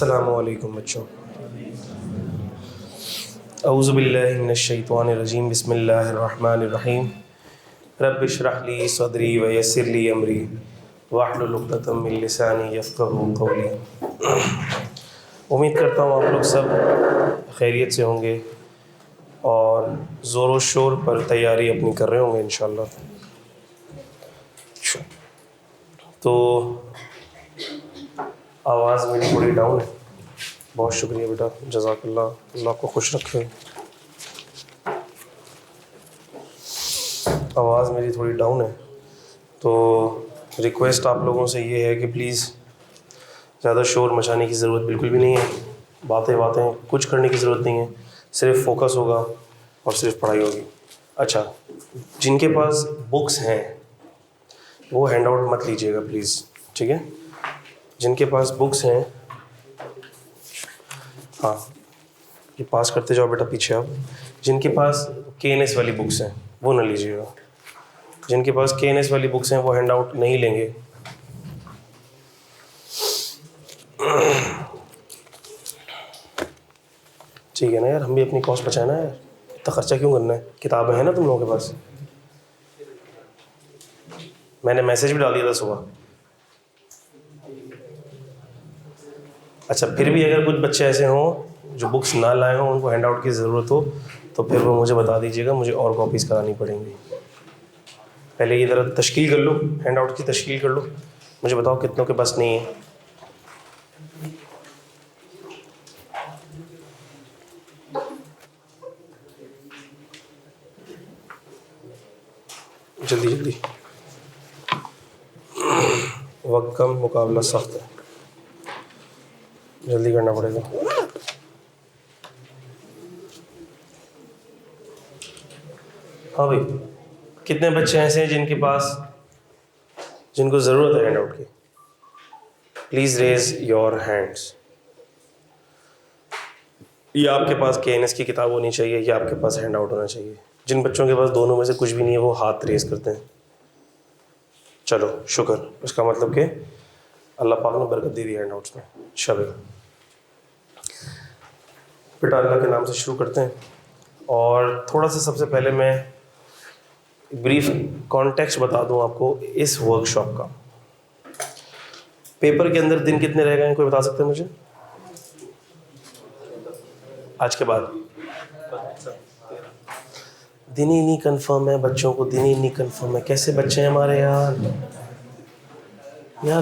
अस्सलामु अलैकुम बच्चों। औज़ु बिल्लाहि मिनश शैतानिर रजीम, बिस्मिल्लाहिर रहमानिर रहीम। रब्बि इश्रह ली सदरी व यस्सिर ली अमरी वहलुल उक़दतम मिन लिसानी यफ़क़हू क़ौली। उम्मीद करता हूँ आप लोग सब खैरियत से होंगे और ज़ोर व शोर पर तैयारी अपनी कर रहे होंगे इंशाअल्लाह। तो आवाज़ मेरी थोड़ी डाउन है। बहुत शुक्रिया बेटा, जज़ाकल्लाह, अल्लाह को खुश रखे। आवाज़ मेरी थोड़ी डाउन है, तो रिक्वेस्ट आप लोगों से ये है कि प्लीज़ ज़्यादा शोर मचाने की ज़रूरत बिल्कुल भी नहीं है। बातें कुछ करने की ज़रूरत नहीं है, सिर्फ फोकस होगा और सिर्फ पढ़ाई होगी। अच्छा, जिनके पास बुक्स हैं वो हैंड आउट मत लीजिएगा प्लीज़, ठीक है। जिनके पास बुक्स हैं, हाँ, ये पास करते जाओ बेटा पीछे आप। जिनके पास KNS वाली बुक्स हैं वो ना लीजिएगा। जिनके पास KNS वाली बुक्स हैं वो हैंड आउट नहीं लेंगे। ठीक है ना यार, हम भी अपनी कॉस्ट बचाना है यार, इतना खर्चा क्यों करना है। किताबें हैं ना तुम लोगों के पास, मैंने मैसेज भी डाल दिया था सुबह। अच्छा, फिर भी अगर कुछ बच्चे ऐसे हों जो बुक्स ना लाए हों, उनको हैंड आउट की ज़रूरत हो, तो फिर वो मुझे बता दीजिएगा, मुझे और कॉपीज़ करानी पड़ेंगी। पहले ये ज़रा तश्कील कर लो, हैंड आउट की तश्कील कर लो, मुझे बताओ कितनों के पास नहीं है। जल्दी जल्दी, वक्त कम, मुकाबला सख्त है, जल्दी करना पड़ेगा। हाँ भाई, कितने बच्चे ऐसे हैं जिनको ज़रूरत है हैंड आउट की? Please raise your hands. या आपके पास KNS की किताब होनी चाहिए या आपके पास हैंड आउट होना चाहिए। जिन बच्चों के पास दोनों में से कुछ भी नहीं है वो हाथ रेज करते हैं। चलो शुक्र, इसका मतलब कि अल्लाह पाक ने बरकत दे दी हैंड आउट्स में। शबे बेटा, अल्लाह के नाम से शुरू करते हैं। और थोड़ा सा सबसे पहले मैं ब्रीफ कॉन्टेक्स्ट बता दूं आपको इस वर्कशॉप का। पेपर के अंदर दिन कितने रह गए हैं, कोई बता सकते हैं मुझे? आज के बाद दिन ही नहीं कंफर्म है बच्चों को, दिन ही नहीं कंफर्म है। कैसे बच्चे हैं हमारे यार,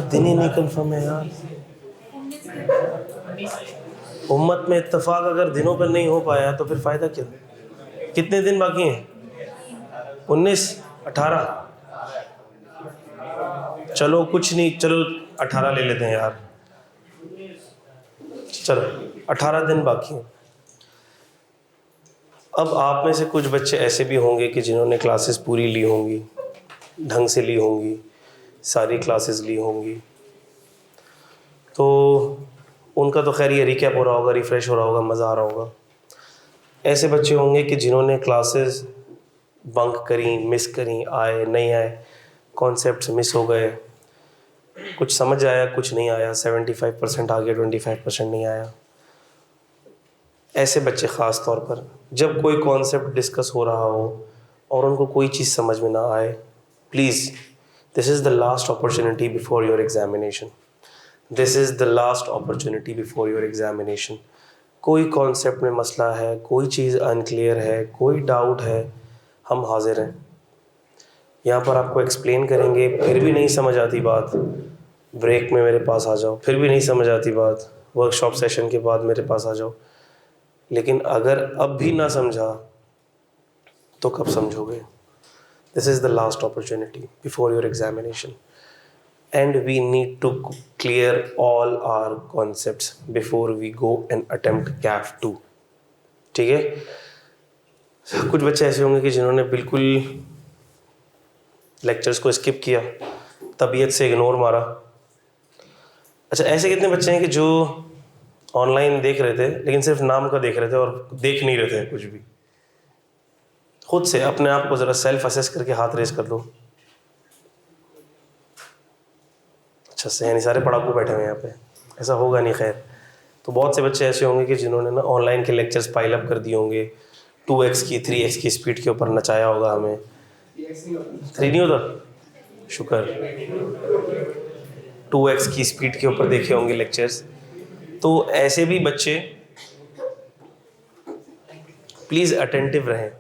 दिन ही नहीं कंफर्म है यार। उम्मत में इत्तेफाक अगर दिनों पर नहीं हो पाया तो फिर फ़ायदा क्या। कितने दिन बाकी हैं? 19, 18, चलो कुछ नहीं, चलो 18 ले लेते हैं यार। चलो 18 दिन बाकी हैं। अब आप में से कुछ बच्चे ऐसे भी होंगे कि जिन्होंने क्लासेस पूरी ली होंगी, ढंग से ली होंगी, सारी क्लासेस ली होंगी, तो उनका तो खैर ये रिकैप हो रहा होगा, रिफ़्रेश हो रहा होगा, मज़ा आ रहा होगा। ऐसे बच्चे होंगे कि जिन्होंने क्लासेस बंक करी, मिस करी, आए नहीं आए, कॉन्सेप्ट्स मिस हो गए, कुछ समझ आया कुछ नहीं आया, 75% आ गया, 25% नहीं आया। ऐसे बच्चे ख़ास तौर पर जब कोई कॉन्सेप्ट डिस्कस हो रहा हो और उनको कोई चीज़ समझ में ना आए, please, this is the last opportunity before your examination. This is the last opportunity before your examination. कोई कॉन्सेप्ट में मसला है, कोई चीज़ अनक्लियर है, कोई डाउट है, हम हाज़िर हैं। यहाँ पर आपको एक्सप्लेन करेंगे, फिर भी नहीं समझ आती बात, ब्रेक में मेरे पास आ जाओ। फिर भी नहीं समझ आती बात, वर्कशॉप सेशन के बाद मेरे पास आ जाओ। लेकिन अगर अब भी ना समझा तो कब समझोगे? This is the last opportunity before your examination and we need to clear all our concepts before we go and attempt CAF 2। ठीक है। कुछ बच्चे ऐसे होंगे कि जिन्होंने बिल्कुल लेक्चर्स को स्किप किया, तबीयत से इग्नोर मारा। अच्छा, ऐसे कितने बच्चे हैं कि जो ऑनलाइन देख रहे थे लेकिन सिर्फ नाम का देख रहे थे और देख नहीं रहे थे कुछ भी? खुद से अपने आप को ज़रा सेल्फ असेस करके हाथ रेज कर दो। अच्छा से, यानी सारे पढ़ाकू बैठे हुए हैं यहाँ पे, ऐसा होगा नहीं खैर। तो बहुत से बच्चे ऐसे होंगे कि जिन्होंने ना ऑनलाइन के लेक्चर्स पाइल अप कर दिए होंगे, 2x की 3x की स्पीड के ऊपर नचाया होगा हमें। 3 नहीं होता, शुक्र, 2x की स्पीड के ऊपर देखे होंगे लेक्चर्स। तो ऐसे भी बच्चे प्लीज़ अटेंटिव रहें।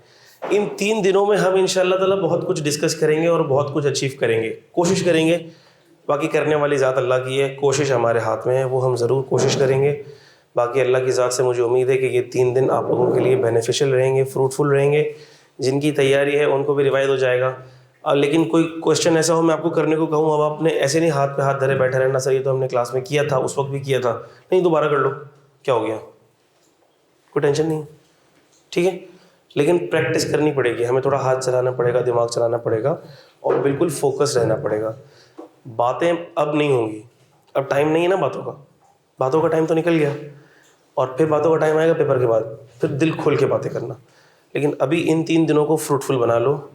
इन 3 दिनों में हम इंशाल्लाह ताला बहुत कुछ डिस्कस करेंगे और बहुत कुछ अचीव करेंगे, कोशिश करेंगे। बाकी करने वाली ज़ात अल्लाह की है, कोशिश हमारे हाथ में है, वो हम ज़रूर कोशिश करेंगे। बाकी अल्लाह की ज़ात से मुझे उम्मीद है कि ये 3 दिन आप लोगों के लिए बेनिफिशियल रहेंगे, फ्रूटफुल रहेंगे। जिनकी तैयारी है उनको भी रिवाइज हो जाएगा। लेकिन कोई क्वेश्चन ऐसा हो मैं आपको करने को कहूँ, अब आपने ऐसे नहीं हाथ पे हाथ धरे बैठे रहना, सर ये तो हमने क्लास में किया था, उस वक्त भी किया था, नहीं दोबारा कर लो, क्या हो गया, कोई टेंशन नहीं, ठीक है। लेकिन प्रैक्टिस करनी पड़ेगी, हमें थोड़ा हाथ चलाना पड़ेगा, दिमाग चलाना पड़ेगा और बिल्कुल फोकस रहना पड़ेगा। बातें अब नहीं होंगी, अब टाइम नहीं है ना बातों का टाइम तो निकल गया, और फिर बातों का टाइम आएगा पेपर के बाद, फिर दिल खोल के बातें करना। लेकिन अभी इन 3 दिनों को फ्रूटफुल बना लो,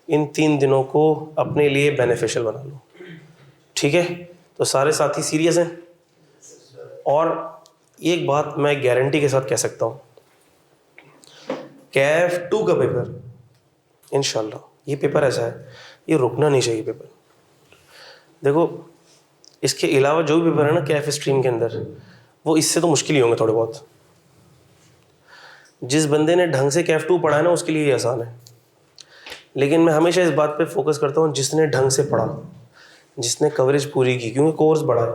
इन 3 दिनों को अपने लिए बेनिफिशियल बना लो, ठीक है। तो सारे साथी सीरियस हैं। और एक बात मैं गारंटी के साथ कह सकता हूँ, कैफ 2 का पेपर इंशाल्लाह, ये पेपर ऐसा है, ये रुकना नहीं चाहिए पेपर। देखो इसके अलावा जो भी पेपर है ना कैफ स्ट्रीम के अंदर, वो इससे तो मुश्किल ही होंगे थोड़े बहुत। जिस बंदे ने ढंग से कैफ 2 पढ़ा है ना उसके लिए ये आसान है। लेकिन मैं हमेशा इस बात पे फोकस करता हूँ, जिसने ढंग से पढ़ा, जिसने कवरेज पूरी की, क्योंकि कोर्स बड़ा है,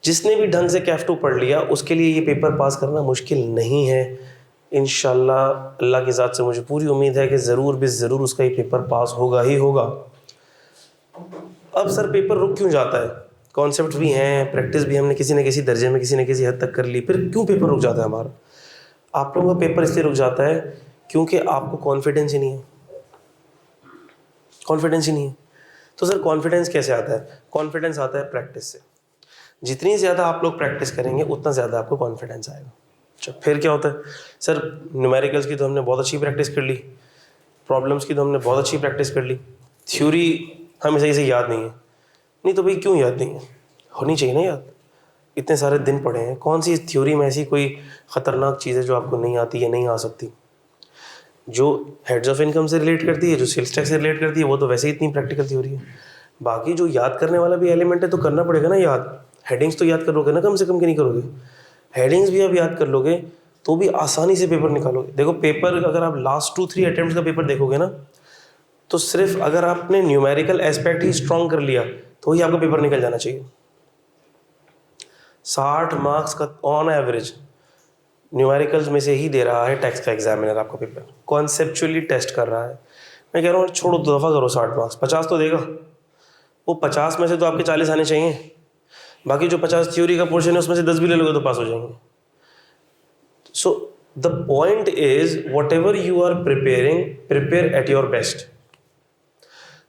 जिसने भी ढंग से कैफ 2 पढ़ लिया उसके लिए ये पेपर पास करना मुश्किल नहीं है। इंशाल्लाह अल्लाह की ज़ात से मुझे पूरी उम्मीद है कि ज़रूर भी ज़रूर उसका ये पेपर पास होगा ही होगा। अब सर पेपर रुक क्यों जाता है, कॉन्सेप्ट भी हैं, प्रैक्टिस भी हमने किसी न किसी दर्जे में किसी न किसी हद तक कर ली, फिर क्यों पेपर रुक जाता है हमारा? आप लोगों का पेपर इसलिए रुक जाता है क्योंकि आपको कॉन्फिडेंस ही नहीं है, कॉन्फिडेंस ही नहीं है। तो सर कॉन्फिडेंस कैसे आता है? कॉन्फिडेंस आता है प्रैक्टिस से। जितनी ज़्यादा आप लोग प्रैक्टिस करेंगे उतना ज़्यादा आपको कॉन्फिडेंस आएगा। अच्छा फिर क्या होता है सर, न्यूमेरिकल्स की तो हमने बहुत अच्छी प्रैक्टिस कर ली, प्रॉब्लम्स की तो हमने बहुत अच्छी प्रैक्टिस कर ली, थ्योरी हमें सही से याद नहीं है। नहीं तो भाई क्यों याद नहीं है, होनी चाहिए ना याद, इतने सारे दिन पढ़े हैं, कौन सी थ्योरी में ऐसी कोई ख़तरनाक चीज़ है जो आपको नहीं आती या नहीं आ सकती? जो हेड्स ऑफ इनकम से रिलेट करती है, जो सेल्स टैक्स से रिलेट करती है, वो तो वैसे ही इतनी प्रैक्टिकल थ्योरी है। बाकी जो याद करने वाला भी एलिमेंट है तो करना पड़ेगा ना याद। हेडिंग्स तो याद करोगे ना कम से कम, कि नहीं करोगे? हेडिंग्स भी आप याद कर लोगे तो भी आसानी से पेपर निकालोगे। देखो पेपर अगर आप लास्ट 2-3 अटेम्प्ट का पेपर देखोगे ना, तो सिर्फ अगर आपने न्यूमेरिकल एस्पेक्ट ही स्ट्रॉन्ग कर लिया तो ही आपका पेपर निकल जाना चाहिए। 60 मार्क्स का ऑन एवरेज न्यूमेरिकल्स में से ही दे रहा है टैक्स का एग्जामिनर आपका पेपर, कॉन्सेप्चुअली टेस्ट कर रहा है। मैं कह रहा हूँ छोड़ो, तो दफ़ा करो, 60 मार्क्स 50 तो देगा वो, 50 में से तो आपके 40 आने चाहिए, बाकी जो 50 थ्योरी का पोर्शन है उसमें से 10 भी ले लोगे तो पास हो जाएंगे। So the point is whatever you are preparing, prepare at your best.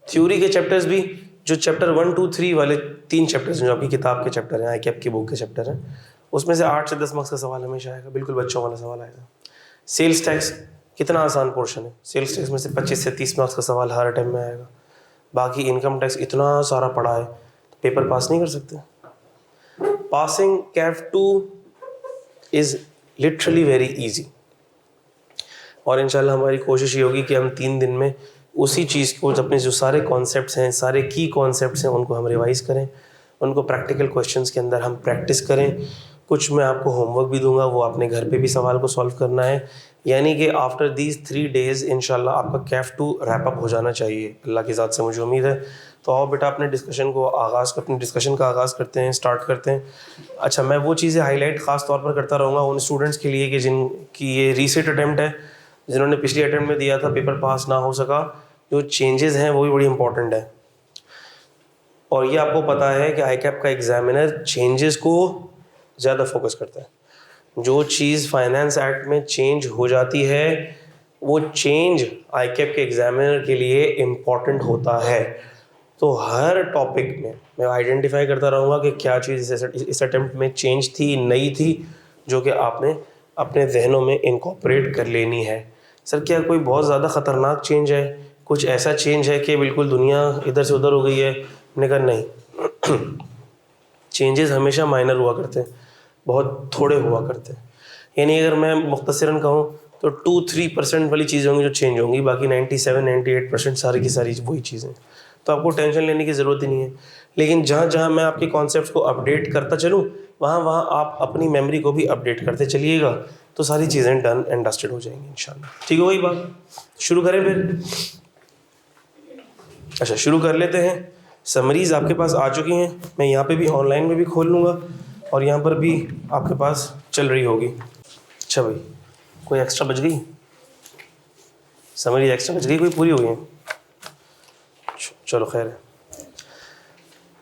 Theory के चैप्टर्स भी, जो चैप्टर 1, 2, 3 वाले 3 चैप्टर्स हैं जो आपकी किताब के चैप्टर हैं, ICAP की बुक के चैप्टर हैं, उसमें से 8 से 10 मार्क्स का सवाल हमेशा आएगा, बिल्कुल बच्चों वाला सवाल आएगा। सेल्स टैक्स कितना आसान पोर्शन है, सेल्स टैक्स में से 25 से 30 मार्क्स का सवाल हर टाइम में आएगा। बाकी इनकम टैक्स इतना सारा पढ़ा है तो पेपर पास नहीं कर सकते। Passing Kaif 2 is literally very easy, और इंशाल्लाह हमारी कोशिश ये होगी कि हम 3 दिन में उसी चीज़ को, अपने जो सारे कॉन्सेप्ट्स हैं, सारे की कॉन्सेप्ट्स हैं, उनको हम रिवाइज करें, उनको प्रैक्टिकल क्वेश्चंस के अंदर हम प्रैक्टिस करें। कुछ मैं आपको होमवर्क भी दूंगा, वो आपने घर पे भी सवाल को सॉल्व करना है। यानी कि आफ्टर दीज 3 डेज़ इंशाल्लाह आपका कैफ 2 रैप अप हो जाना चाहिए, अल्लाह की ज़ात से मुझे उम्मीद है। तो आओ बेटा अपने डिस्कशन का आगाज़ करते हैं, स्टार्ट करते हैं। अच्छा, मैं वो चीज़ें हाईलाइट ख़ास तौर पर करता रहूँगा उन स्टूडेंट्स के लिए कि जिनकी ये रीसेट अटैम्प्ट है, जिन्होंने पिछली अटैम्प्ट में दिया था, पेपर पास ना हो सका, जो चेंजेस हैं वो भी बड़ी इंपॉर्टेंट है। और ये आपको पता है कि ICAP का एग्जामिनर चेंजेस को ज़्यादा फोकस करता है। जो चीज़ फाइनेंस एक्ट में चेंज हो जाती है वो चेंज ICAP के एग्जामिनर के लिए इम्पॉर्टेंट होता है। तो हर टॉपिक में मैं आइडेंटिफाई करता रहूँगा कि क्या चीज़ इस अटेम्प्ट में चेंज थी, नई थी, जो कि आपने अपने जहनों में इनकॉर्पोरेट कर लेनी है। सर क्या कोई बहुत ज़्यादा ख़तरनाक चेंज है, कुछ ऐसा चेंज है कि बिल्कुल दुनिया इधर से उधर हो गई है? मैंने कहा नहीं, चेंजेस हमेशा माइनर हुआ करते हैं। बहुत थोड़े हुआ करते हैं। यानी अगर मैं मुख्तसरन कहूँ तो 2-3% वाली चीज़ें होंगी जो चेंज होंगी, बाकी 97-98% सारी की सारी वही चीज़ें। तो आपको टेंशन लेने की ज़रूरत ही नहीं है। लेकिन जहाँ जहाँ मैं आपके कॉन्सेप्ट को अपडेट करता चलूँ, वहाँ वहाँ आप अपनी मेमोरी को भी अपडेट करते चलिएगा, तो सारी चीज़ें डन एंड डस्टेड हो जाएंगी इंशाल्लाह। ठीक है, वही बात, शुरू करें फिर। अच्छा, शुरू कर लेते हैं। समरीज आपके पास आ चुकी हैं, मैं यहाँ पे भी ऑनलाइन में भी खोल लूँगा और यहाँ पर भी आपके पास चल रही होगी। अच्छा भाई, कोई एक्स्ट्रा बच गई? समरीज एक्स्ट्रा बच गई, कोई पूरी हो गई? चलो खैर है।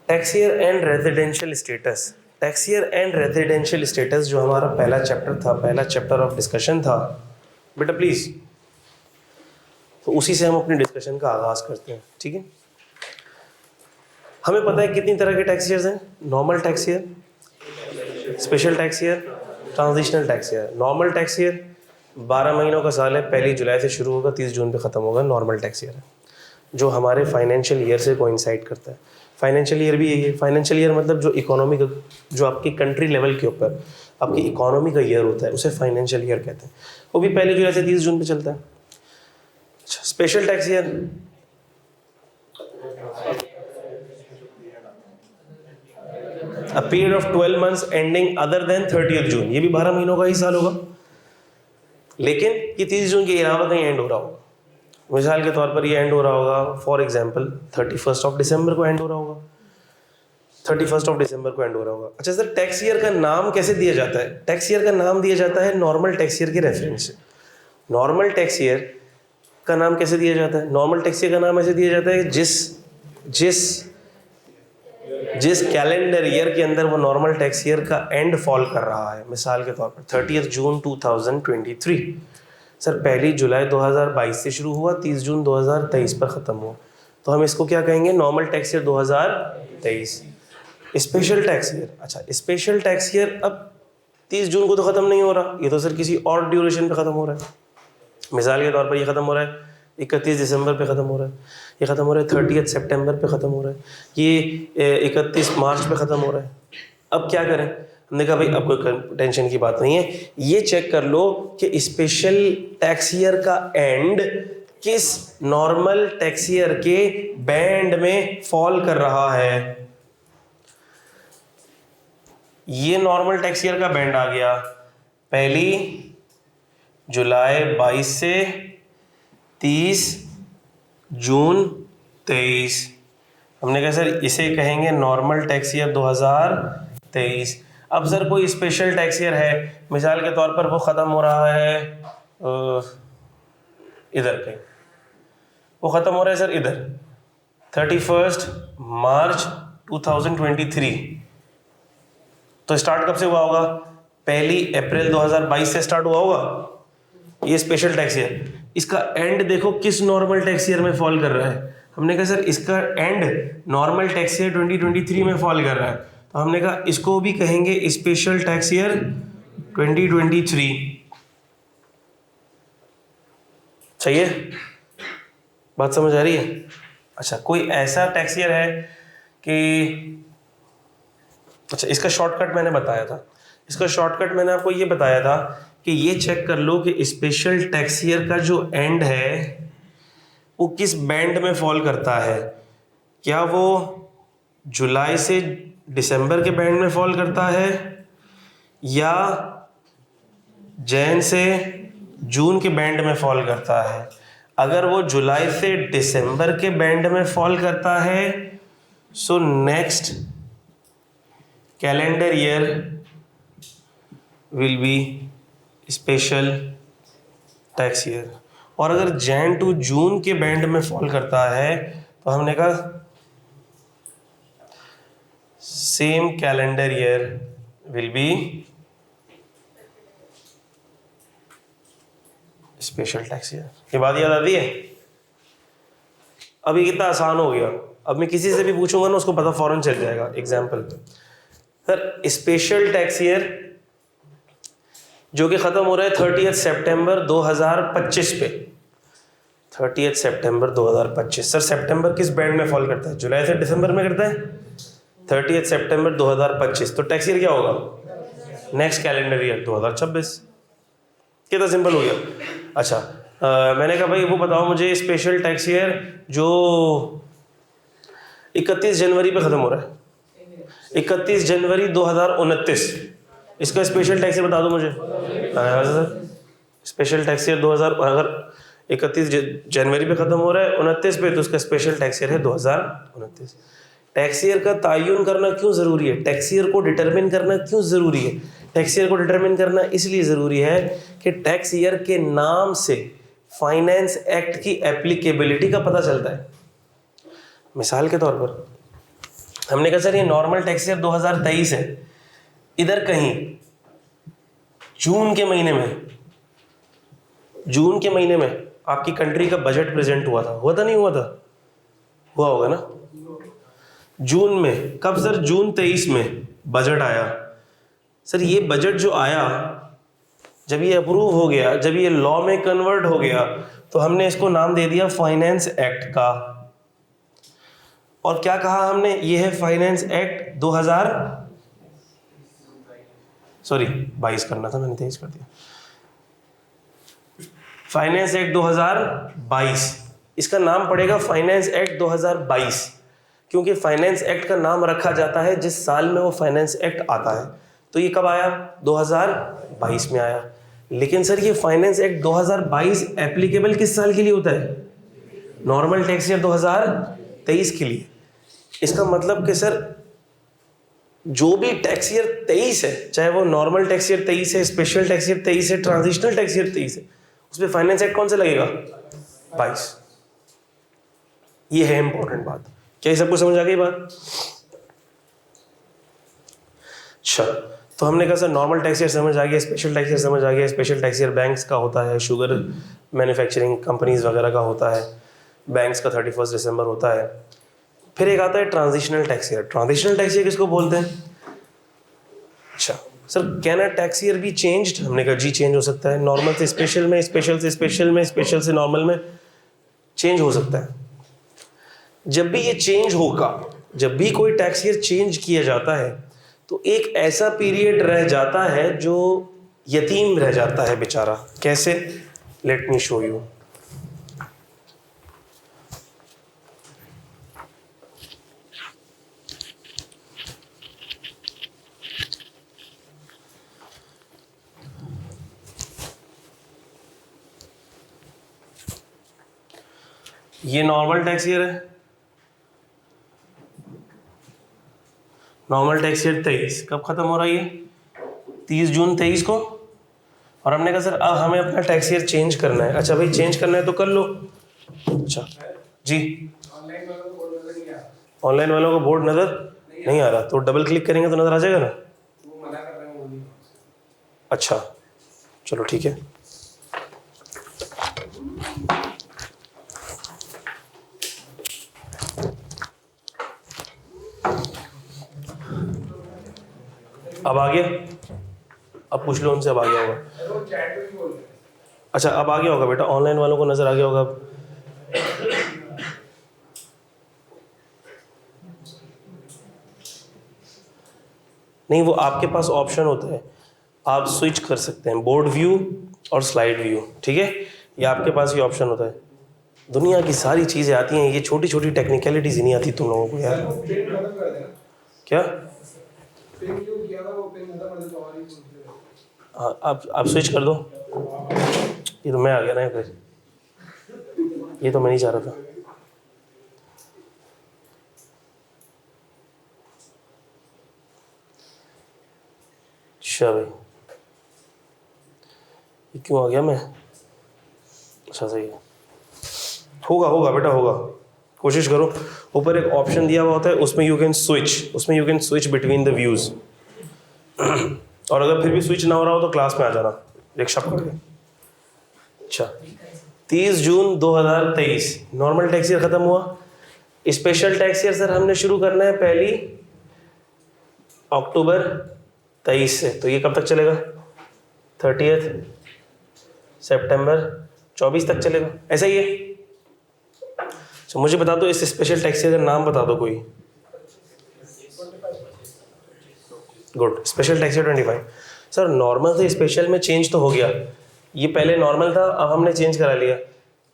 Tax year and residential status. Tax year and residential status जो हमारा पहला चैप्टर था, पहला चैप्टर ऑफ डिस्कशन था बेटा, प्लीज़, तो उसी से हम अपनी डिस्कशन का आगाज़ करते हैं। ठीक है, हमें पता है कितनी तरह के टैक्स ईयर्स हैं। Normal tax year, special tax year, transitional tax year. Normal tax year 12 महीनों का साल है, 1 जुलाई से शुरू होगा, 30 जून पे ख़त्म होगा। नॉर्मल टैक्स ईयर है जो हमारे फाइनेंशियल ईयर से कोइंसाइड करता है। फाइनेंशियल ईयर भी यही है। फाइनेंशियल ईयर मतलब जो इकोनॉमी का, जो आपकी कंट्री लेवल के ऊपर आपकी इकोनॉमी का ईयर होता है, उसे फाइनेंशियल ईयर कहते हैं। वो भी 1 जुलाई से 30 जून पे चलता है। अच्छा, special tax year a period of 12 months ending other than 30 जून। ये भी 12 महीनों का ही साल होगा, लेकिन ये 30 जून के अलावा कहीं एंड हो रहा होगा। मिसाल के तौर पर ये एंड हो रहा होगा, फॉर एग्जांपल 31 दिसंबर को एंड हो रहा होगा, 31 दिसंबर को एंड हो रहा होगा। अच्छा सर, टैक्स ईयर का नाम कैसे दिया जाता है? टैक्स ईयर का नाम दिया जाता है नॉर्मल टैक्स ईयर के रेफरेंस से। नॉर्मल टैक्स ईयर का नाम कैसे दिया जाता है? नॉर्मल टैक्स ईयर का नाम ऐसे दिया जाता है जिस कैलेंडर ईयर के अंदर वो नॉर्मल टैक्स ईयर का एंड फॉल कर रहा है। मिसाल के तौर पर 30 जून 2023, सर 1 जुलाई 2022 से शुरू हुआ, 30 जून 2023 पर ख़त्म हुआ, तो हम इसको क्या कहेंगे? Normal tax year 2023। Special tax year, अच्छा स्पेशल टैक्स ईयर अब 30 जून को तो ख़त्म नहीं हो रहा, ये तो सर किसी और ड्यूरेशन पे ख़त्म हो रहा है। मिसाल के तौर पर ये ख़त्म हो रहा है 31 दिसंबर पे ख़त्म हो रहा है, ये ख़त्म हो रहा है 30 सितंबर पे ख़त्म हो रहा है, ये 31 मार्च पे ख़त्म हो रहा है। अब क्या करें? हमने कहा भाई अब कोई टेंशन की बात नहीं है, ये चेक कर लो कि स्पेशल टैक्स ईयर का एंड किस नॉर्मल टैक्स ईयर के बैंड में फॉल कर रहा है। ये नॉर्मल टैक्स ईयर का बैंड आ गया 1 जुलाई 22 से 30 जून 23। हमने कहा सर इसे कहेंगे नॉर्मल टैक्स ईयर 2023। अब सर कोई स्पेशल टैक्स ईयर है, मिसाल के तौर पर वो ख़त्म हो रहा है इधर पे, वो ख़त्म हो रहा है सर इधर 31 मार्च 2023। तो स्टार्ट कब से हुआ होगा? 1 अप्रैल 2022 से स्टार्ट हुआ होगा ये स्पेशल टैक्स ईयर। इसका एंड देखो किस नॉर्मल टैक्स ईयर में फॉल कर रहा है। हमने कहा सर इसका एंड नॉर्मल टैक्स ईयर 2023 में फॉल कर रहा है, तो हमने कहा इसको भी कहेंगे स्पेशल टैक्स ईयर 2023। सही है, बात समझ आ रही है? अच्छा, कोई ऐसा टैक्स ईयर है कि, अच्छा इसका शॉर्टकट मैंने बताया था, इसका शॉर्टकट मैंने आपको ये बताया था कि ये चेक कर लो कि स्पेशल टैक्स ईयर का जो एंड है वो किस बैंड में फॉल करता है। क्या वो जुलाई से दिसंबर के बैंड में फॉल करता है या जैन से जून के बैंड में फॉल करता है? अगर वो जुलाई से दिसंबर के बैंड में फॉल करता है so next calendar year will be special tax year. और अगर जैन टू जून के बैंड में फॉल करता है तो हमने कहा same calendar year will be special tax year. ये बात याद आती है? अभी कितना आसान हो गया, अब मैं किसी से भी पूछूंगा ना उसको पता फौरन चल जाएगा। Example sir special tax year जो कि ख़त्म हो रहा है 30 सितंबर 2025 पे, 30 सितंबर 2025। सर सितंबर किस बैंड में फॉल करता है? जुलाई से दिसंबर में करता है, 30 सितंबर 2025। तो टैक्स ईयर क्या होगा? Next calendar year 2026। कितना सिंपल हो गया। अच्छा मैंने कहा भाई वो बताओ मुझे स्पेशल टैक्स ईयर जो 31 जनवरी पे ख़त्म हो रहा है, 31 जनवरी 2029, इसका स्पेशल टैक्स ईयर बता दो मुझे। स्पेशल टैक्स ईयर 2000, अगर 31 जनवरी पे ख़त्म हो रहा है 29 पे, तो उसका स्पेशल टैक्स ईयर है 2029। टैक्स ईयर का तयन करना क्यों ज़रूरी है, टैक्स ईयर को डिटरमिन करना क्यों ज़रूरी है? टैक्स ईयर को डिटरमिन करना इसलिए ज़रूरी है कि टैक्स ईयर के नाम से फाइनेंस एक्ट की एप्लीकेबिलिटी का पता चलता है। मिसाल के तौर पर हमने कहा सर ये नॉर्मल टैक्स ईयर 2023 है, इधर कहीं जून के महीने में आपकी कंट्री का बजट प्रेजेंट हुआ था नहीं हुआ था? हुआ होगा ना। जून में, कब सर? जून 23 में बजट आया। सर ये बजट जो आया, जब ये अप्रूव हो गया, जब ये लॉ में कन्वर्ट हो गया, तो हमने इसको नाम दे दिया फाइनेंस एक्ट का। और क्या कहा हमने? ये है फाइनेंस एक्ट 22 करना था, मैंने तेज कर दिया। फाइनेंस एक्ट 2022, इसका नाम पड़ेगा फाइनेंस एक्ट 2022, क्योंकि फाइनेंस एक्ट का नाम रखा जाता है जिस साल में वो फाइनेंस एक्ट आता है। तो ये कब आया? 2022 में आया। लेकिन सर ये फाइनेंस एक्ट 2022 एप्लीकेबल किस साल के लिए होता है? नॉर्मल टैक्स ईयर 2023 के लिए। इसका मतलब कि सर जो भी टैक्स ईयर 23 है, चाहे वो नॉर्मल टैक्स ईयर 23 है, स्पेशल टैक्स ईयर 23 है, ट्रांजिशनल टैक्स ईयर 23 है, उसमें फाइनेंस एक्ट कौन सा लगेगा? 22। ये है इंपॉर्टेंट बात। क्या ये सबको समझ आ गई बात? अच्छा, तो हमने कहा सर नॉर्मल टैक्स ईयर समझ आ गया, स्पेशल टैक्स ईयर समझ आ गया। स्पेशल टैक्स ईयर बैंक्स का होता है, शुगर मैन्युफैक्चरिंग कंपनीज वगैरह का होता है, बैंक्स का 31 दिसंबर होता है। फिर एक आता है transitional tax year. Transitional tax year किसको बोलते हैं? अच्छा sir, can a tax year be changed? हमने कहा जी चेंज हो सकता है, नॉर्मल से स्पेशल में, स्पेशल से स्पेशल में, स्पेशल से नॉर्मल में चेंज हो सकता है। जब भी ये चेंज होगा, जब भी कोई टैक्स ईयर चेंज किया जाता है, तो एक ऐसा पीरियड रह जाता है जो यतीम रह जाता है बेचारा। कैसे? Let me show you. ये नॉर्मल टैक्स ईयर है, नॉर्मल टैक्स ईयर 23 कब खत्म हो रहा है? ये 30 जून 23 को। और हमने कहा सर अब हमें अपना टैक्स ईयर चेंज करना है। अच्छा भाई चेंज करना है तो कर लो। अच्छा जी, ऑनलाइन वालों को बोर्ड नजर नहीं आ रहा, तो डबल क्लिक करेंगे तो नजर आ जाएगा ना। अच्छा चलो ठीक है। अब आ गया? अब पूछ लो उनसे, अब आ गया होगा। अच्छा अब आ गया होगा बेटा, ऑनलाइन वालों को नजर आ गया होगा अब। नहीं, वो आपके पास ऑप्शन होता है, आप स्विच कर सकते हैं बोर्ड व्यू और स्लाइड व्यू, ठीक है? ये आपके पास ही ऑप्शन होता है। दुनिया की सारी चीज़ें आती हैं, ये छोटी छोटी टेक्निकलिटीज ही नहीं आती तुम लोगों को यार। क्या? हाँ आप स्विच कर दो। ये तो मैं आ गया ना फिर, ये तो मैं नहीं चाह रहा था। अच्छा भाई ये क्यों आ गया मैं? अच्छा सही है, होगा बेटा होगा, कोशिश करो। ऊपर एक ऑप्शन दिया हुआ होता है, उसमें you can switch between the views. और अगर फिर भी स्विच ना हो रहा हो तो क्लास में आ जाना रिक्शा पकड़ के। अच्छा 30 जून 2023 नॉर्मल टैक्स ईयर खत्म हुआ। स्पेशल टैक्स ईयर सर हमने शुरू करना है 1 अक्टूबर 23 से, तो ये कब तक चलेगा? 30 सितंबर 24 तक चलेगा, ऐसा ही है। तो मुझे बता दो इस स्पेशल टैक्स ईयर का नाम बता दो कोई। Good, special tax year 25। Sir normal से स्पेशल में चेंज तो हो गया, ये पहले नॉर्मल था अब हमने चेंज करा लिया,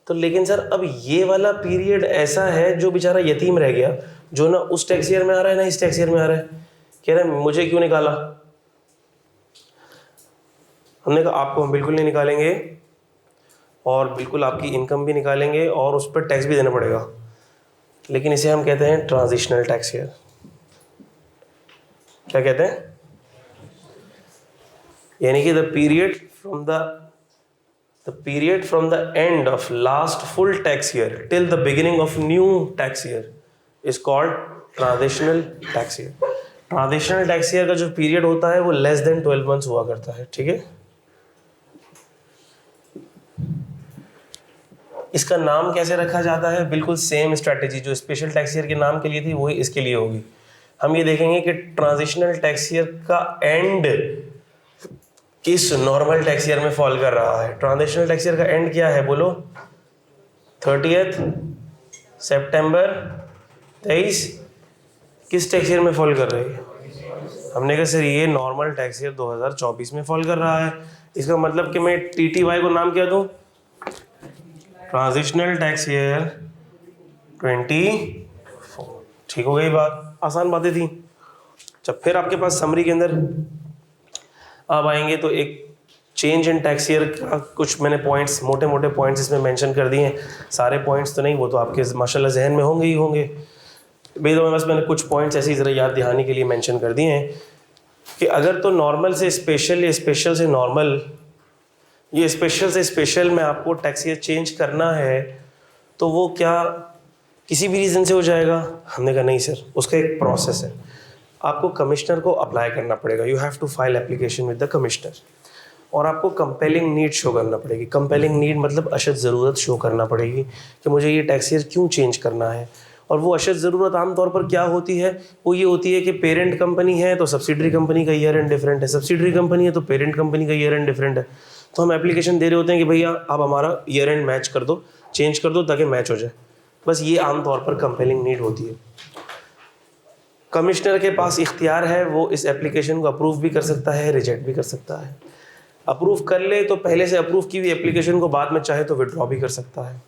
तो लेकिन सर अब ये वाला पीरियड ऐसा है जो बेचारा यतीम रह गया, जो ना उस टैक्स ईयर में आ रहा है ना इस टैक्स ईयर में आ रहा है, कह रहा है मुझे क्यों निकाला। हमने कहा आपको हम बिल्कुल नहीं निकालेंगे और बिल्कुल आपकी इनकम भी निकालेंगे और उस पर टैक्स भी देना पड़ेगा, लेकिन इसे हम कहते हैं ट्रांजिशनल टैक्स ईयर। क्या कहते हैं? यानी कि the period from the end of last full tax year till the beginning of new tax year is called transitional tax year. Transitional tax year का जो पीरियड होता है वो लेस देन 12 मंथ्स हुआ करता है, ठीक है। इसका नाम कैसे रखा जाता है? बिल्कुल सेम स्ट्रैटेजी जो स्पेशल टैक्स ईयर के नाम के लिए थी वही इसके लिए होगी। हम ये देखेंगे कि ट्रांजिशनल टैक्स ईयर का एंड किस नॉर्मल टैक्स ईयर में फॉल कर रहा है। ट्रांजिशनल टैक्स ईयर का एंड क्या है बोलो? 30 सितंबर 23 किस टैक्स ईयर में फॉल कर रही है? हमने कहा सर ये नॉर्मल टैक्स ईयर 2024 में फॉल कर रहा है। इसका मतलब कि मैं TTY को नाम क्या दूं? Transitional tax year 24। ठीक हो गई बात, आसान बातें थी। जब फिर आपके पास समरी के अंदर अब आएंगे तो एक चेंज इन टैक्स ईयर का कुछ मैंने पॉइंट्स, मोटे मोटे पॉइंट्स इसमें मेंशन कर दिए हैं। सारे पॉइंट्स तो नहीं, वो तो आपके माशाल्लाह जहन में होंगे ही होंगे। बस मैंने कुछ पॉइंट्स ऐसे ही ज़रा याद दहानी के लिए मेंशन कर दिए हैं कि अगर तो नॉर्मल से स्पेशल या स्पेशल से नॉर्मल, ये स्पेशल से स्पेशल में आपको टैक्स ईयर चेंज करना है तो वो क्या किसी भी रीज़न से हो जाएगा? हमने कहा नहीं सर, उसका एक प्रोसेस है। आपको कमिश्नर को अप्लाई करना पड़ेगा, you have to file application with the commissioner, और आपको कंपेलिंग नीड शो करना पड़ेगी। कंपेलिंग नीड मतलब अशद ज़रूरत शो करना पड़ेगी कि मुझे ये टैक्स ईयर क्यों चेंज करना है। और वो अशद ज़रूरत आमतौर पर क्या होती है? वो ये होती है कि पेरेंट कंपनी है तो सब्सिडरी कंपनी का ईयर एंड डिफरेंट है, सब्सिडरी कंपनी है तो पेरेंट कंपनी का ईयर एंड डिफरेंट है। तो हम एप्लीकेशन दे रहे होते हैं कि भैया आप हमारा ईयर एंड मैच कर दो, चेंज कर दो ताकि मैच हो जाए। बस ये आमतौर पर कंपेलिंग नीड होती है। कमिश्नर के पास इख्तियार है, वो इस एप्लीकेशन को अप्रूव भी कर सकता है, रिजेक्ट भी कर सकता है। अप्रूव कर ले तो पहले से अप्रूव की हुई एप्लीकेशन को बाद में चाहे तो विड्रॉ भी कर सकता है।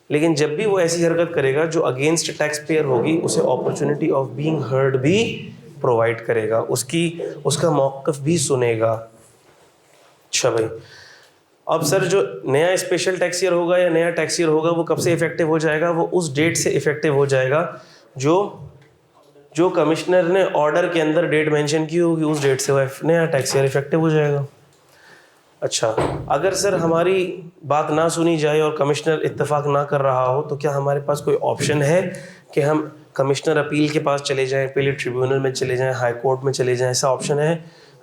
लेकिन जब भी वो ऐसी हरकत करेगा जो अगेंस्ट टैक्स पेयर होगी, उसे अपॉर्चुनिटी ऑफ बीइंग हर्ड भी प्रोवाइड करेगा, उसका मौक़िफ़ भी सुनेगा। अच्छा भाई, अब सर जो नया स्पेशल टैक्स ईयर होगा या नया टैक्स ईयर होगा वो कब से इफेक्टिव हो जाएगा? वो उस डेट से इफेक्टिव हो जाएगा जो कमिश्नर ने ऑर्डर के अंदर डेट मेंशन की होगी, उस डेट से वो नया टैक्स ईयर इफेक्टिव हो जाएगा। अच्छा, अगर सर हमारी बात ना सुनी जाए और कमिश्नर इत्तेफाक ना कर रहा हो तो क्या हमारे पास कोई ऑप्शन है कि हम कमिश्नर अपील के पास चले जाएं, अपील ट्रिब्यूनल में चले जाएं, हाई कोर्ट में चले जाएं? ऐसा ऑप्शन है?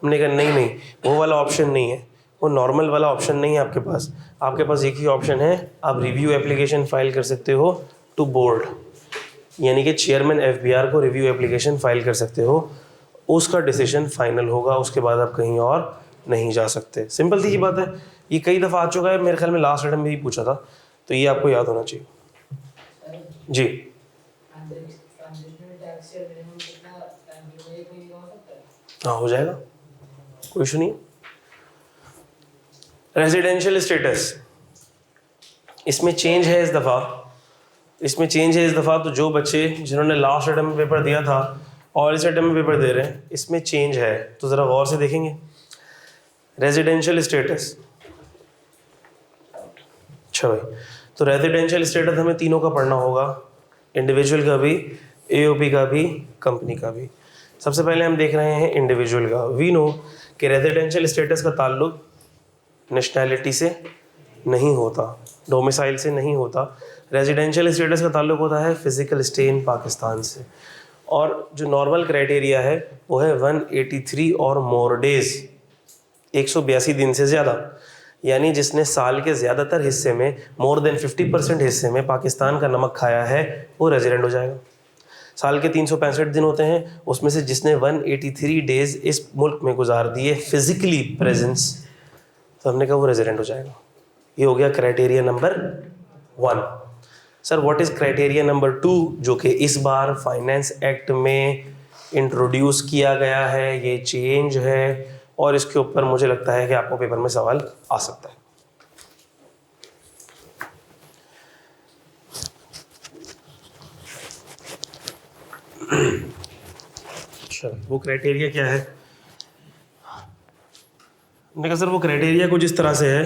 हमने कहा नहीं, वो वाला ऑप्शन नहीं है, वो नॉर्मल वाला ऑप्शन नहीं है आपके पास। आपके पास एक ही ऑप्शन है, आप रिव्यू एप्लीकेशन फाइल कर सकते हो टू बोर्ड, यानी कि चेयरमैन FBR को रिव्यू एप्लीकेशन फाइल कर सकते हो, उसका डिसीजन फाइनल होगा, उसके बाद आप कहीं और नहीं जा सकते। सिंपल सी बात है, ये कई दफ़ा आ चुका है, मेरे ख्याल में लास्ट आइटम में भी पूछा था, तो ये आपको याद होना चाहिए जी। हाँ हो जाएगा, कोई इशू नहीं। रेजिडेंशियल स्टेटस, इसमें चेंज है इस दफ़ा, तो जो बच्चे जिन्होंने लास्ट आइटम में पेपर दिया था और इस आइटम में पेपर दे रहे हैं, इसमें चेंज है, तो ज़रा गौर से देखेंगे। रेजिडेंशियल स्टेटस, अच्छा भाई, तो रेजिडेंशियल स्टेटस हमें तीनों का पढ़ना होगा, इंडिविजुअल का भी, AOP का भी, कंपनी का भी। सबसे पहले हम देख रहे हैं इंडिविजुअल का। वी नो कि रेजिडेंशियल स्टेटस का ताल्लुक नेशनैलिटी से नहीं होता, डोमिसाइल से नहीं होता। रेजिडेंशियल स्टेटस का ताल्लुक होता है फिज़िकल स्टे इन पाकिस्तान से, और जो नॉर्मल क्राइटेरिया है वो है 183 और मोर डेज़, 182 दिन से ज़्यादा, यानी जिसने साल के ज़्यादातर हिस्से में, मोर देन 50% हिस्से में पाकिस्तान का नमक खाया है, वो रेजिडेंट हो जाएगा। साल के 365 दिन होते हैं, उसमें से जिसने 183 डेज़ इस मुल्क में गुजार दिए फिज़िकली प्रेजेंस, तो हमने कहा वो रेजिडेंट हो जाएगा। ये हो गया criteria number 1। Sir what is criteria number 2, जो कि इस बार फाइनेंस एक्ट में इंट्रोड्यूस किया गया है, ये चेंज है, और इसके ऊपर मुझे लगता है कि आपको पेपर में सवाल आ सकता है। चलो, वो क्राइटेरिया क्या है? मैंने कहा सर वो क्राइटेरिया कुछ इस तरह से है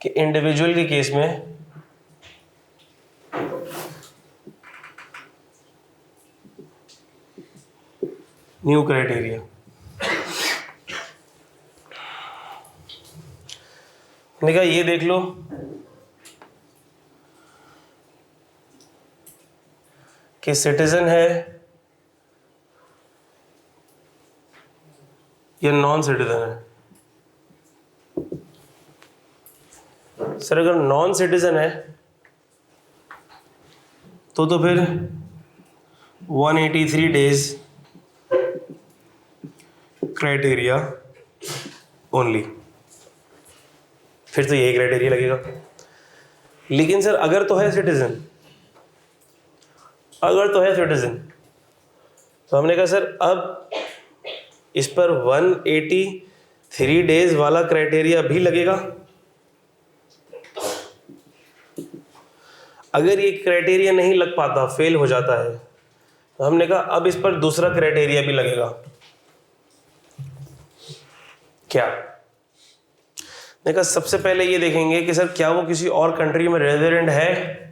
कि इंडिविजुअल के केस में न्यू क्राइटेरिया, मैंने कहा ये देख लो कि सिटीजन है या नॉन सिटीजन है। सर अगर नॉन सिटीजन है तो फिर 183 डेज क्राइटेरिया ओनली, फिर तो यही क्राइटेरिया लगेगा। लेकिन सर अगर तो है सिटीजन, तो हमने कहा सर अब इस पर 183 डेज वाला क्राइटेरिया भी लगेगा। अगर ये क्राइटेरिया नहीं लग पाता, फेल हो जाता है, तो हमने कहा अब इस पर दूसरा क्राइटेरिया भी लगेगा। क्या? मैंने कहा सबसे पहले ये देखेंगे कि सर क्या वो किसी और कंट्री में रेजिडेंट है।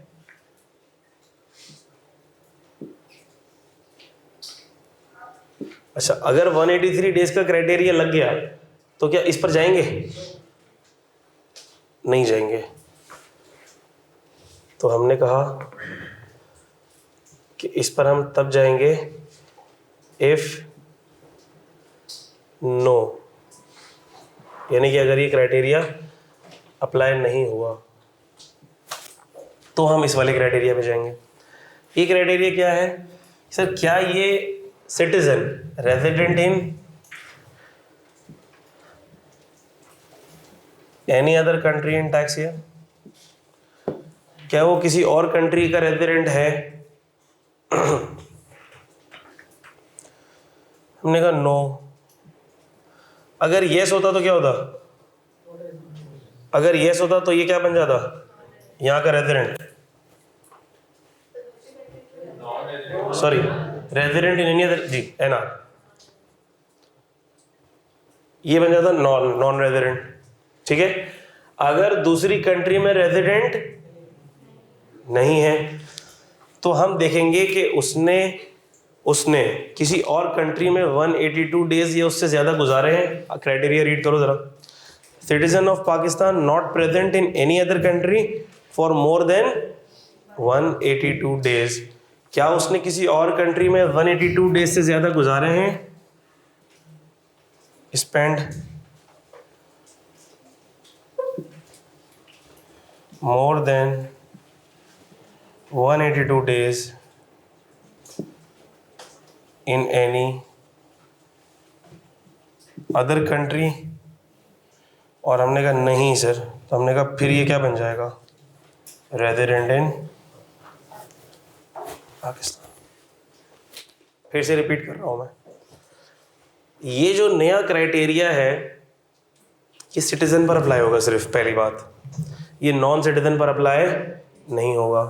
अच्छा, अगर 183 डेज का क्राइटेरिया लग गया तो क्या इस पर जाएंगे? नहीं जाएंगे। तो हमने कहा कि इस पर हम तब जाएंगे इफ नो, यानी कि अगर ये क्राइटेरिया अप्लाई नहीं हुआ तो हम इस वाले क्राइटेरिया पे जाएंगे। ये क्राइटेरिया क्या है सर? क्या ये citizen resident in any other country in tax year? क्या वो किसी और कंट्री का रेजिडेंट है? हमने कहा नो। अगर यस होता तो क्या होता? अगर यस होता तो ये क्या बन जाता? यहाँ का resident, sorry resident in any other, जी एनआर, ये बन जाता नॉन रेजिडेंट। ठीक है, अगर दूसरी कंट्री में रेजिडेंट नहीं है तो हम देखेंगे कि उसने किसी और कंट्री में 182 डेज या उससे ज़्यादा गुजारे हैं। क्राइटेरिया रीड करो ज़रा। Citizen of Pakistan not present in any other country for more than 182 days. क्या उसने किसी और कंट्री में 182 डेज से ज़्यादा गुजारे हैं? Spend more than 182 days in any other country. और हमने कहा नहीं सर, तो हमने कहा फिर ये क्या बन जाएगा? Resident in Pakistan. फिर से रिपीट कर रहा हूं मैं, ये जो नया क्राइटेरिया है ये सिटीजन पर अप्लाई होगा सिर्फ, पहली बात। ये नॉन सिटीजन पर अप्लाई नहीं होगा।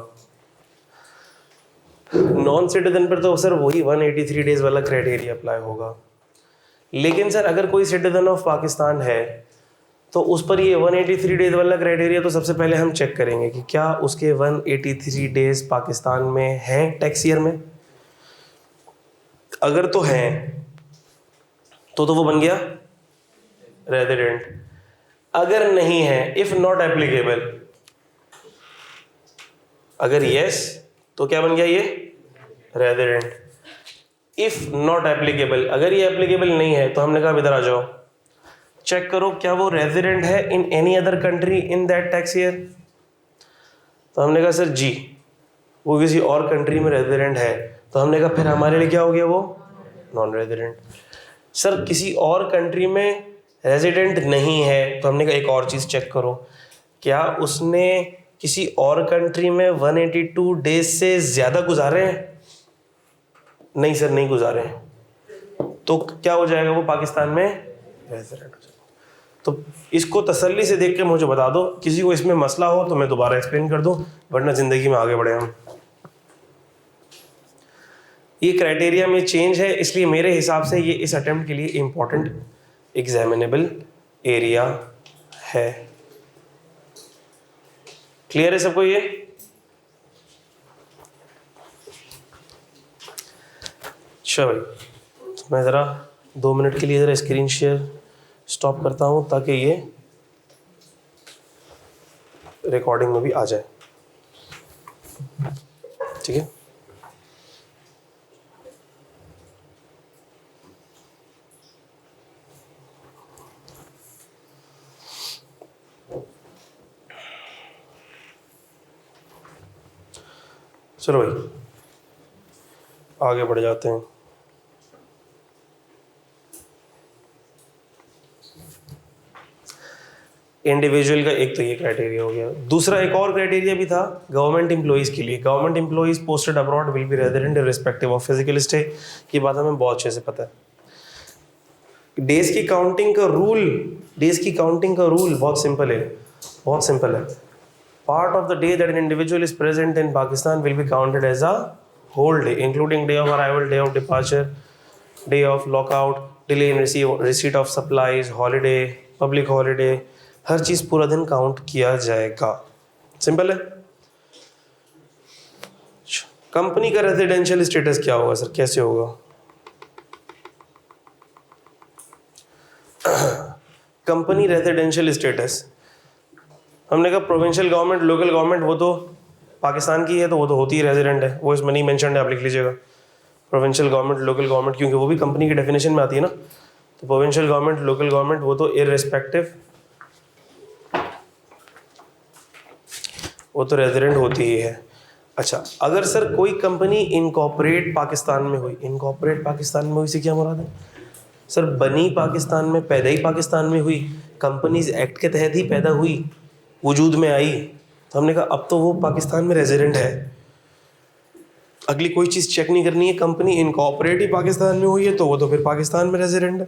नॉन सिटीजन पर तो सर वही 183 डेज वाला क्राइटेरिया अप्लाई होगा। लेकिन सर अगर कोई सिटीजन ऑफ पाकिस्तान है तो उस पर ये 183 डेज वाला क्राइटेरिया तो सबसे पहले हम चेक करेंगे कि क्या उसके 183 डेज पाकिस्तान में हैं टैक्स ईयर में। अगर तो हैं तो वो बन गया रेजिडेंट। अगर नहीं है, इफ नॉट एप्लीकेबल, अगर यस तो क्या बन गया ये? रेजिडेंट। इफ नॉट एप्लीकेबल, अगर ये एप्लीकेबल नहीं है तो हमने कहा इधर आ जाओ, चेक करो क्या वो रेजिडेंट है इन any other country in that tax year. तो हमने कहा सर जी वो किसी और कंट्री में रेजिडेंट है। तो हमने कहा फिर हमारे लिए क्या हो गया? वो नॉन रेजिडेंट। सर किसी और कंट्री में रेजिडेंट नहीं है तो हमने कहा एक और चीज़ चेक करो, क्या उसने किसी और कंट्री में 182 डेज से ज़्यादा गुजारे हैं? नहीं सर, नहीं गुजारे हैं। तो क्या हो जाएगा, वो पाकिस्तान में रेजिडेंट हो जाएगा। तो इसको तसल्ली से देख के मुझे बता दो, किसी को इसमें मसला हो तो मैं दोबारा एक्सप्लेन कर दूं, वरना जिंदगी में आगे बढ़े हम। ये क्राइटेरिया में चेंज है, इसलिए मेरे हिसाब से ये इस अटेम्प्ट के लिए इंपॉर्टेंट एग्जामिनेबल एरिया है। क्लियर है सबको ये? चलो भाई, मैं ज़रा 2 मिनट के लिए ज़रा स्क्रीन शेयर स्टॉप करता हूँ ताकि ये रिकॉर्डिंग में भी आ जाए। ठीक है, चलो भाई आगे बढ़ जाते हैं। इंडिविजुअल का एक तो ये क्राइटेरिया हो गया। दूसरा एक और क्राइटेरिया भी था गवर्नमेंट एम्प्लॉइज़ के लिए। Government employees posted abroad will be resident irrespective of physical stay. ये बात हमें बहुत अच्छे से पता है। डेज की काउंटिंग का रूल बहुत सिंपल है, part of the day that an individual is present in Pakistan will be counted as a whole day, including day of arrival, day of departure, day of lockout, delay in receipt of supplies, holiday, public holiday, हर चीज़ पूरा दिन count किया जाएगा। Simple है। Company का residential status क्या होगा सर, कैसे होगा? कंपनी रेजिडेंशियल स्टेटस, हमने कहा प्रोविंशियल गवर्नमेंट, लोकल गवर्नमेंट, वो तो पाकिस्तान की है तो वो तो होती ही रेजिडेंट है, वो इसमें नहीं मेंशन है, आप लिख लीजिएगा। प्रोविंशियल गवर्नमेंट, लोकल गवर्नमेंट, क्योंकि वो भी कंपनी की डेफिनेशन में आती है ना। तो प्रोविंशियल गवर्नमेंट, लोकल गवर्नमेंट, वो तो इररिस्पेक्टिव, वो तो रेजिडेंट होती ही है। अच्छा, अगर सर कोई कंपनी इनकॉर्पोरेट पाकिस्तान में हुई, इनकॉर्पोरेट पाकिस्तान में हुई से क्या मुराद है सर? बनी पाकिस्तान में, पैदा ही पाकिस्तान में हुई, कंपनीज एक्ट के तहत ही पैदा हुई, वजूद में आई, तो हमने कहा अब तो वो पाकिस्तान में रेजिडेंट है, अगली कोई चीज़ चेक नहीं करनी है। कंपनी इनकॉर्पोरेट ही पाकिस्तान में हुई है तो वो तो फिर पाकिस्तान में रेजिडेंट है।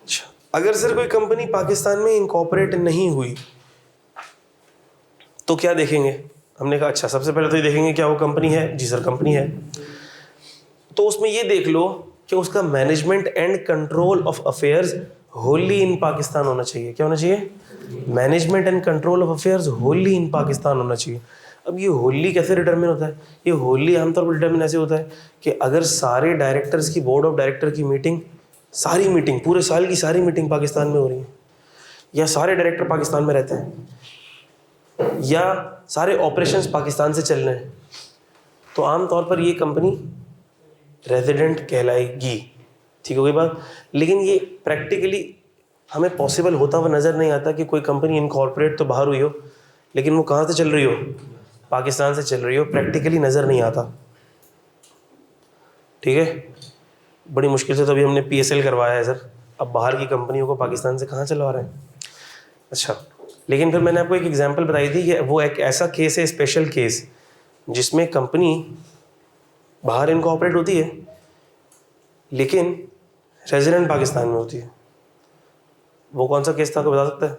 अच्छा, अगर सर कोई कंपनी पाकिस्तान में इनकॉर्पोरेट नहीं हुई तो क्या देखेंगे? हमने कहा अच्छा, सबसे पहले तो ये देखेंगे क्या वो कंपनी है। जी सर कंपनी है, तो उसमें ये देख लो कि उसका management and control of affairs wholly in Pakistan होना चाहिए। क्या होना चाहिए? Management and control of affairs wholly in Pakistan होना चाहिए। अब ये होली कैसे डिटरमिन होता है? ये होली आमतौर पर डिटरमिन ऐसे होता है कि अगर सारे डायरेक्टर्स की, बोर्ड ऑफ डायरेक्टर की मीटिंग, सारी मीटिंग, पूरे साल की सारी मीटिंग पाकिस्तान में हो रही है, या सारे डायरेक्टर पाकिस्तान में रहते हैं, या सारे ऑपरेशंस पाकिस्तान से चल रहे हैं, तो आमतौर पर ये कंपनी रेजिडेंट कहलाएगी। ठीक हो गई बात? लेकिन ये प्रैक्टिकली हमें पॉसिबल होता हुआ नज़र नहीं आता कि कोई कंपनी इनकॉर्पोरेट तो बाहर हुई हो, लेकिन वो कहाँ से चल रही हो? पाकिस्तान से चल रही हो। प्रैक्टिकली नज़र नहीं आता। ठीक है, बड़ी मुश्किल से तो अभी हमने PSL करवाया है सर। अब बाहर की कंपनियों को पाकिस्तान से कहाँ चलवा रहे हैं? अच्छा, लेकिन फिर मैंने आपको एक एग्जांपल बताई थी कि वो एक ऐसा केस है, स्पेशल केस, जिसमें कंपनी बाहर इनकॉर्पोरेट होती है लेकिन रेजिडेंट पाकिस्तान में होती है। वो कौन सा केस था, आपको बता सकता है?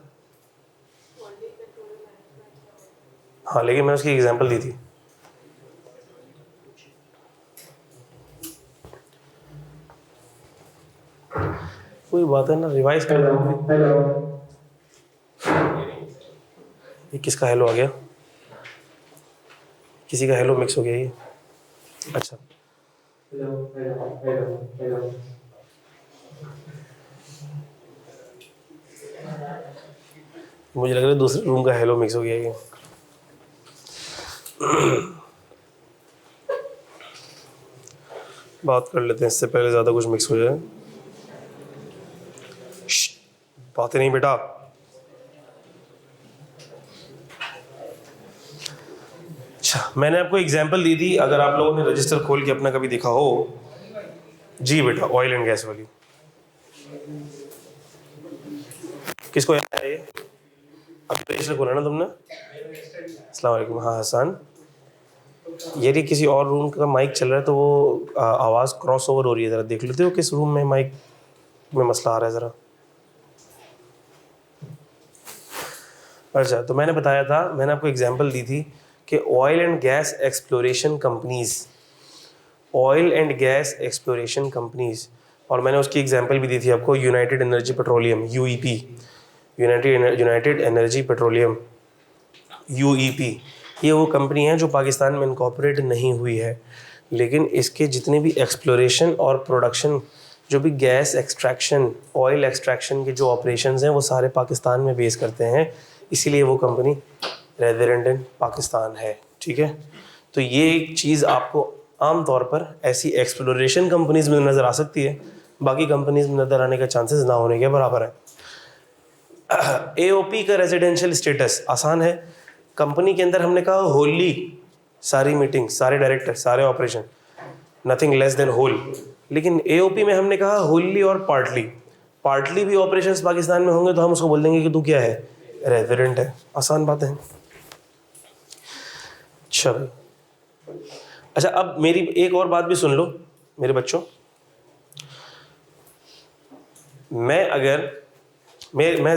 हाँ, लेकिन मैंने उसकी एग्जांपल दी थी। कोई बात है ना, रिवाइज कर लो। ये किसका हेलो आ गया? किसी का हेलो मिक्स हो गया ये। अच्छा, मुझे लग रहा है दूसरे रूम का हेलो मिक्स हो गया ये। बात कर लेते हैं इससे पहले ज़्यादा कुछ मिक्स हो जाए। बातें नहीं बेटा। अच्छा, मैंने आपको एग्जांपल दी थी, अगर आप लोगों ने रजिस्टर खोल के अपना कभी देखा हो। जी बेटा, ऑयल एंड गैस वाली। किसको याद है ये? अब रजिस्टर खोला ना तुमने? अस्सलाम वालेकुम। हाँ हसन, यदि किसी और रूम का माइक चल रहा है तो वो आवाज़ क्रॉस ओवर हो रही है, ज़रा देख लेते हो किस रूम में माइक में मसला आ रहा है ज़रा। अच्छा, तो मैंने बताया था, मैंने आपको एग्जांपल दी थी कि oil and gas exploration companies, और मैंने उसकी एग्जांपल भी दी थी आपको, United Energy Petroleum, UEP, United Energy Petroleum, UEP. ये वो कंपनी है जो पाकिस्तान में इनकॉर्पोरेट नहीं हुई है, लेकिन इसके जितने भी एक्सप्लोरेशन और प्रोडक्शन, जो भी गैस एक्सट्रैक्शन, ऑयल एक्सट्रैक्शन के जो ऑपरेशंस हैं वो सारे पाकिस्तान में बेस करते हैं, इसीलिए वो कंपनी रेजिडेंट इन पाकिस्तान है। ठीक है, तो ये एक चीज़ आपको आम तौर पर ऐसी एक्सप्लोरेशन कंपनीज में नज़र आ सकती है, बाकी कंपनीज में नज़र आने का चांसेस ना होने के बराबर है। एओपी का रेजिडेंशियल स्टेटस आसान है, कंपनी के अंदर हमने कहा होली, सारी मीटिंग, सारे डायरेक्टर, सारे operation, nothing less than whole. लेकिन एओपी में हमने कहा होली और पार्टली भी ऑपरेशंस पाकिस्तान में होंगे तो हम उसको बोल देंगे कि तू क्या है, रेजिडेंट है। आसान बात है। अच्छा भाई, अच्छा अब मेरी एक और बात भी सुन लो मेरे बच्चों। मैं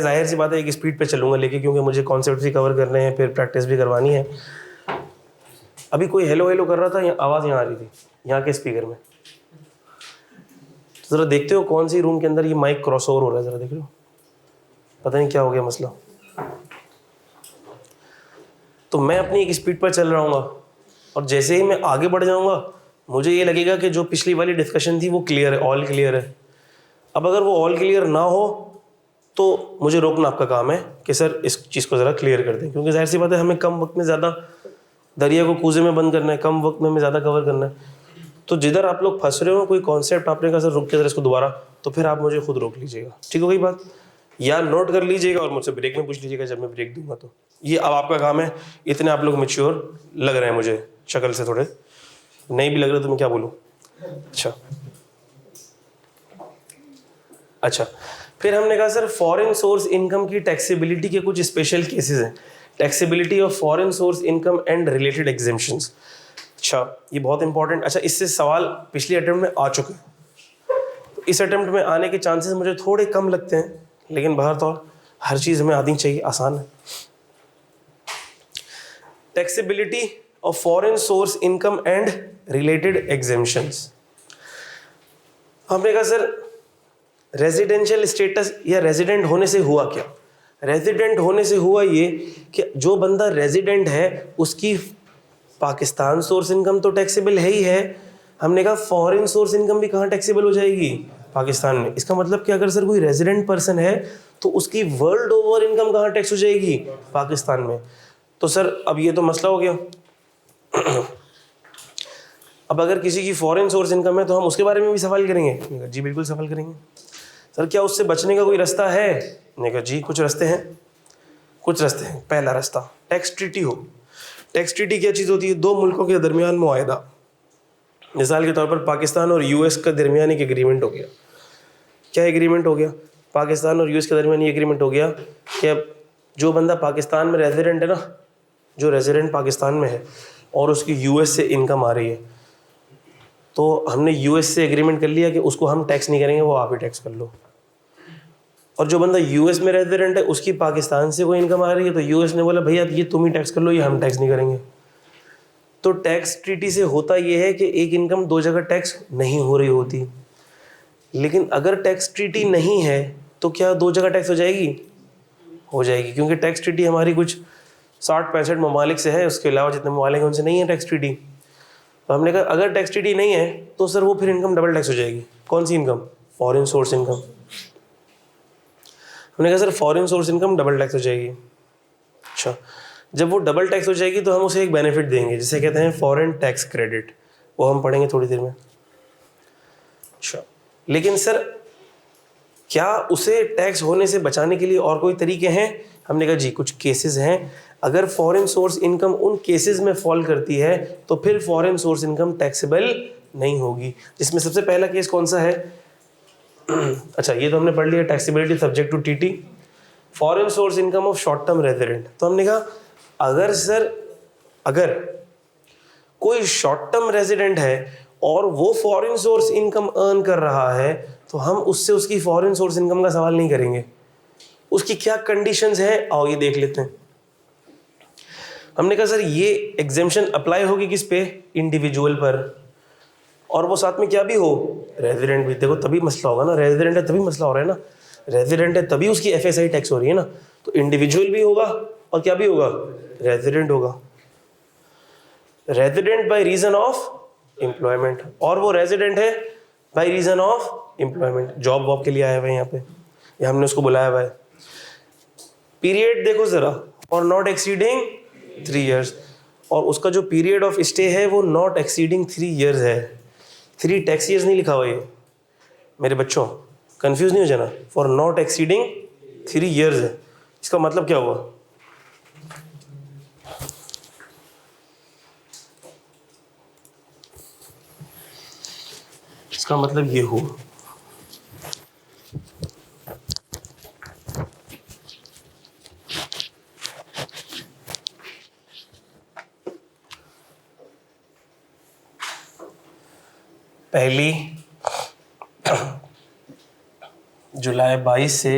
जाहिर सी बात है एक स्पीड पे चलूँगा लेके, क्योंकि मुझे कॉन्सेप्ट भी कवर करने हैं, फिर प्रैक्टिस भी करवानी है। अभी कोई हेलो हेलो कर रहा था, आवाज़ यहाँ आ रही थी यहाँ के स्पीकर में। तो ज़रा देखते हो कौन सी रूम के अंदर ये माइक क्रॉस ओवर हो रहा है, ज़रा देख लो, पता नहीं क्या हो गया मसला। तो मैं अपनी एक स्पीड पर चल रहा हूँ और जैसे ही मैं आगे बढ़ जाऊँगा मुझे ये लगेगा कि जो पिछली वाली डिस्कशन थी वो क्लियर है, ऑल क्लियर है। अब अगर वो ऑल क्लियर ना हो तो मुझे रोकना आपका काम है कि सर इस चीज़ को ज़रा क्लियर कर दें, क्योंकि जाहिर सी बात है हमें कम वक्त में ज़्यादा दरिया को कूजे में बंद करना है, कम वक्त में हमें ज़्यादा कवर करना है। तो जिधर आप लोग फंस रहे हो, कोई कॉन्सेप्ट आपने कहा सर रुक के ज़रा इसको दोबारा, तो फिर आप मुझे खुद रोक लीजिएगा, ठीक हो गई बात, या नोट कर लीजिएगा और मुझसे ब्रेक में पूछ लीजिएगा जब मैं ब्रेक दूंगा। तो ये अब आपका काम है। इतने आप लोग मैच्योर लग रहे हैं मुझे शक्ल से, थोड़े नहीं भी लग रहे तो मैं क्या बोलूँ। अच्छा, फिर हमने कहा सर फॉरेन सोर्स इनकम की टैक्सेबिलिटी के कुछ स्पेशल केसेस हैं, taxability of foreign source income and related exemptions. अच्छा, ये बहुत इंपॉर्टेंट। अच्छा, इससे सवाल पिछले अटेम्प्ट में आ चुके हैं, तो इस अटेम्प्ट में आने के चांसेस मुझे थोड़े कम लगते हैं, लेकिन बहरतौर हर चीज़ हमें आनी चाहिए, आसान है। Taxability of foreign source income and related exemptions. हमने कहा सर रेजिडेंशियल स्टेटस या रेजिडेंट होने से हुआ क्या। रेजिडेंट होने से हुआ ये कि जो बंदा रेजिडेंट है उसकी पाकिस्तान सोर्स इनकम तो टैक्सेबल है ही है, हमने कहा फॉरेन सोर्स इनकम भी कहाँ टैक्सेबल हो जाएगी, पाकिस्तान में। इसका मतलब कि अगर सर कोई रेजिडेंट पर्सन है तो उसकी वर्ल्ड ओवर इनकम कहाँ टैक्स हो जाएगी, पाकिस्तान में। तो सर अब ये तो मसला हो गया। अब अगर किसी की फॉरेन सोर्स इनकम है तो हम उसके बारे में भी सवाल करेंगे। जी बिल्कुल सवाल करेंगे। सर क्या उससे बचने का कोई रास्ता है? मैंने कहा जी कुछ रास्ते हैं, कुछ रास्ते हैं। पहला रास्ता टैक्स ट्रीटी हो। टैक्स ट्रीटी क्या चीज़ होती है? दो मुल्कों के दरमियान मुआहदा। मिसाल के तौर पर पाकिस्तान और यूएस का दरमियान एक एग्रीमेंट हो गया। क्या एग्रीमेंट हो गया? पाकिस्तान और यूएस के दरमियान ये एग्रीमेंट हो गया कि अब जो बंदा पाकिस्तान में रेजिडेंट है ना, जो रेजिडेंट पाकिस्तान में है और उसकी यूएस से इनकम आ रही है, तो हमने यूएस से एग्रीमेंट कर लिया कि उसको हम टैक्स नहीं करेंगे, वो आप ही टैक्स कर लो। और जो बंदा यूएस में रेजिडेंट है उसकी पाकिस्तान से कोई इनकम आ रही है तो यूएस ने बोला भैया ये तुम ही टैक्स कर लो, ये हम टैक्स नहीं करेंगे। तो टैक्स ट्रीटी से होता ये है कि एक इनकम दो जगह टैक्स नहीं हो रही होती। लेकिन अगर टैक्स ट्रीटी नहीं है तो क्या दो जगह टैक्स हो जाएगी? हो जाएगी, क्योंकि टैक्स ट्रीटी हमारी कुछ 60-65 ममालिक से है, उसके अलावा जितने ममालिक हैं उनसे नहीं है टैक्स ट्रीटी। तो हमने कहा अगर टैक्स ट्रीटी नहीं है तो सर वो फिर इनकम डबल टैक्स हो जाएगी। कौन सी इनकम? Foreign source income. हमने कहा sir foreign source income double tax हो जाएगी। अच्छा, जब वो डबल टैक्स हो जाएगी तो हम उसे एक बेनिफिट देंगे जिसे कहते हैं फॉरेन टैक्स क्रेडिट, वो हम पढ़ेंगे थोड़ी देर में। अच्छा, लेकिन सर क्या उसे टैक्स होने से बचाने के लिए और कोई तरीके हैं? हमने कहा जी कुछ केसेस हैं। अगर फॉरेन सोर्स इनकम उन केसेस में फॉल करती है तो फिर फॉरेन सोर्स इनकम टैक्सेबल नहीं होगी, जिसमें सबसे पहला केस कौन सा है? अच्छा, ये तो हमने पढ़ लिया, taxability subject to TT, foreign source income of short term resident. तो हमने कहा अगर कोई शॉर्ट टर्म रेजिडेंट है और वो फॉरेन सोर्स इनकम अर्न कर रहा है, तो हम उससे उसकी फॉरेन सोर्स इनकम का सवाल नहीं करेंगे। उसकी क्या कंडीशंस है, आओ ये देख लेते हैं। हमने कहा सर ये एग्जेम्पशन अप्लाई होगी किस पे, इंडिविजुअल पर, और वो साथ में क्या भी हो, रेजिडेंट भी। देखो तभी मसला होगा ना, रेजिडेंट है तभी मसला हो रहा है ना, रेजिडेंट है तभी उसकी FSI टैक्स हो रही है ना। तो इंडिविजुअल भी होगा और क्या भी होगा, रेजिडेंट होगा। Resident by reason of employment, और वो रेजिडेंट है by reason of employment, job वॉब के लिए आया हुआ है यहाँ पे, या हमने उसको बुलाया हुआ है। पीरियड देखो जरा, और नॉट एक्सीडिंग 3 years, और उसका जो पीरियड ऑफ स्टे है वो नॉट एक्सीडिंग 3 years है। 3 टैक्स ईयर्स नहीं लिखा हुआ ये मेरे बच्चों, कंफ्यूज नहीं हो जाना। फॉर नॉट एक्सीडिंग 3 years है। इसका मतलब क्या हुआ, इसका मतलब ये हुआ पहली जुलाई 22 से